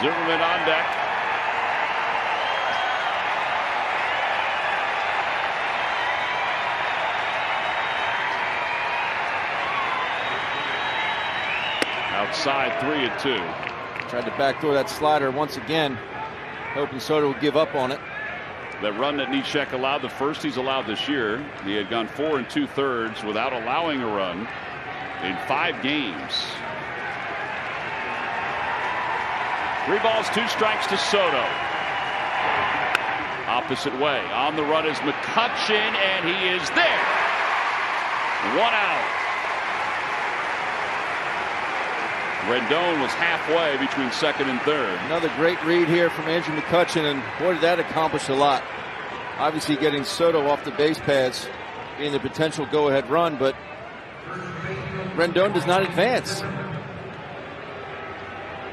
Zimmerman on deck. Outside 3-2. Tried to backdoor that slider once again, hoping Soto would give up on it. That run that Neshek allowed, the first he's allowed this year. He had gone 4 2/3 without allowing a run in 5 games. 3 balls, 2 strikes to Soto. Opposite way. On the run is McCutchen, and he is there. 1 out. Rendon was halfway between second and third. Another great read here from Andrew McCutchen, and boy, did that accomplish a lot. Obviously getting Soto off the base paths being the potential go-ahead run, but Rendon does not advance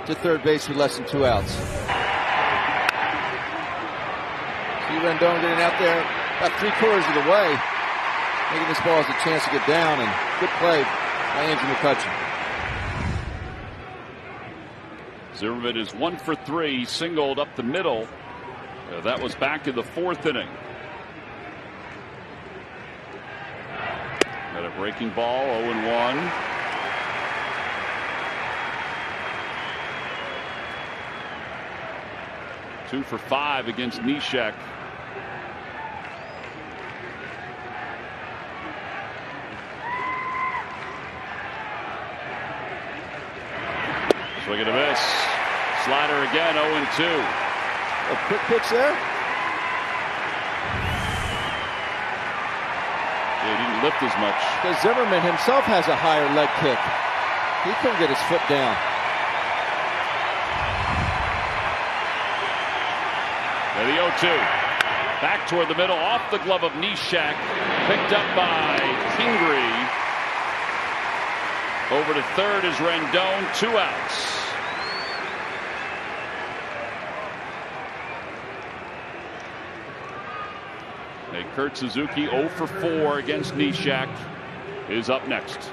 to third base with less than 2 outs. See Rendon getting out there about 3/4 of the way, making this ball has a chance to get down, and good play by Andrew McCutchen. Zimmerman is 1 for 3, singled up the middle. That was back in the 4th inning. Got a breaking ball, 0-1. Two for 5 against Neshek. Swing and a miss. Slider again, 0-2. A quick pitch there. He didn't lift as much. Because Zimmerman himself has a higher leg kick. He couldn't get his foot down. And the 0-2. Back toward the middle, off the glove of Neshek. Picked up by Kingery. Over to third is Rendon, 2 outs. And Kurt Suzuki 0 for 4 against Neshek is up next.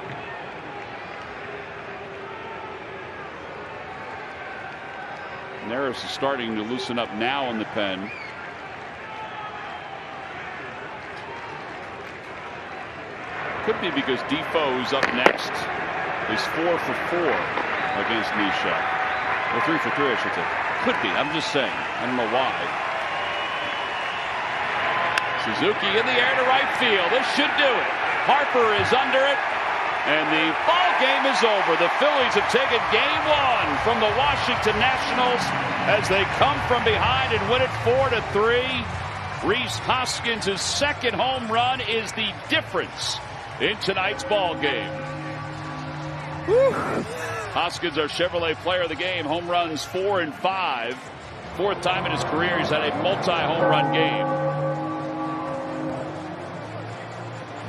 Neris is starting to loosen up now in the pen. Could be because Defoe's up next. Is 4 for 4 against Neshek. Or 3 for 3, I should say. Could be. I'm just saying. I don't know why. Suzuki in the air to right field. This should do it. Harper is under it. And the ball game is over. The Phillies have taken game 1 from the Washington Nationals as they come from behind and win it 4-3. Rhys Hoskins' second home run is the difference in tonight's ball game. Whew. Hoskins, our Chevrolet player of the game, home runs 4 and 5. 4th time in his career he's had a multi-home run game.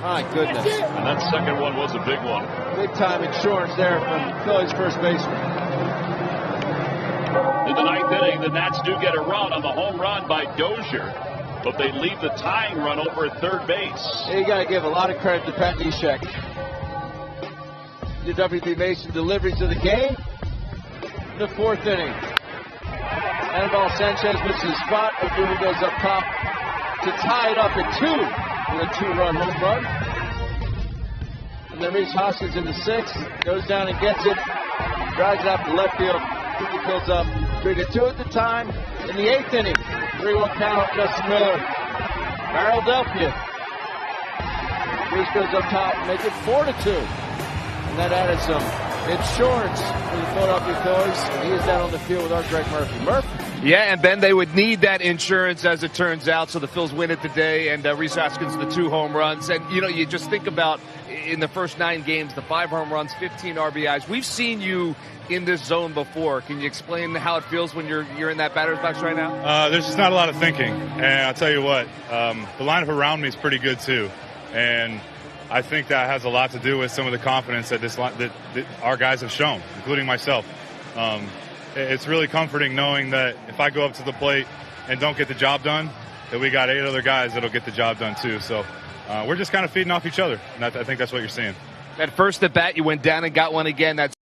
My goodness. And that second one was a big one. Big time insurance there from Phillies first baseman. In the inning, the Nats do get a run on the home run by Dozier, but they leave the tying run over at third base. You got to give a lot of credit to Pat Neshek. The WB Mason deliveries of the game. The fourth inning. Anibal Sanchez misses his spot. Oduna goes up top to tie it up at 2 with a 2-run home run. And then Reese Hoskins in the 6th goes down and gets it. Drives it out to left field. He pulls up 3-2 at the time. In the 8th inning, 3-1 count, Justin Miller. Philadelphia. Reese goes up top, make it 4-2. And that added some insurance for the Philadelphia Phillies. And he is down on the field with our Greg Murphy. Murphy. Yeah, and Ben, they would need that insurance, as it turns out. So the Phils win it today, and Reese Hoskins the 2 home runs. And you just think about in the first 9 games, the 5 home runs, 15 RBIs. We've seen you in this zone before. Can you explain how it feels when you're in that batter's box right now? There's just not a lot of thinking, and I'll tell you what, the lineup around me is pretty good too, and I think that has a lot to do with some of the confidence that that our guys have shown, including myself. It's really comforting knowing that if I go up to the plate and don't get the job done, that we got 8 other guys that'll get the job done too. So we're just kind of feeding off each other, and I think that's what you're seeing. That first at bat, you went down and got one again. That's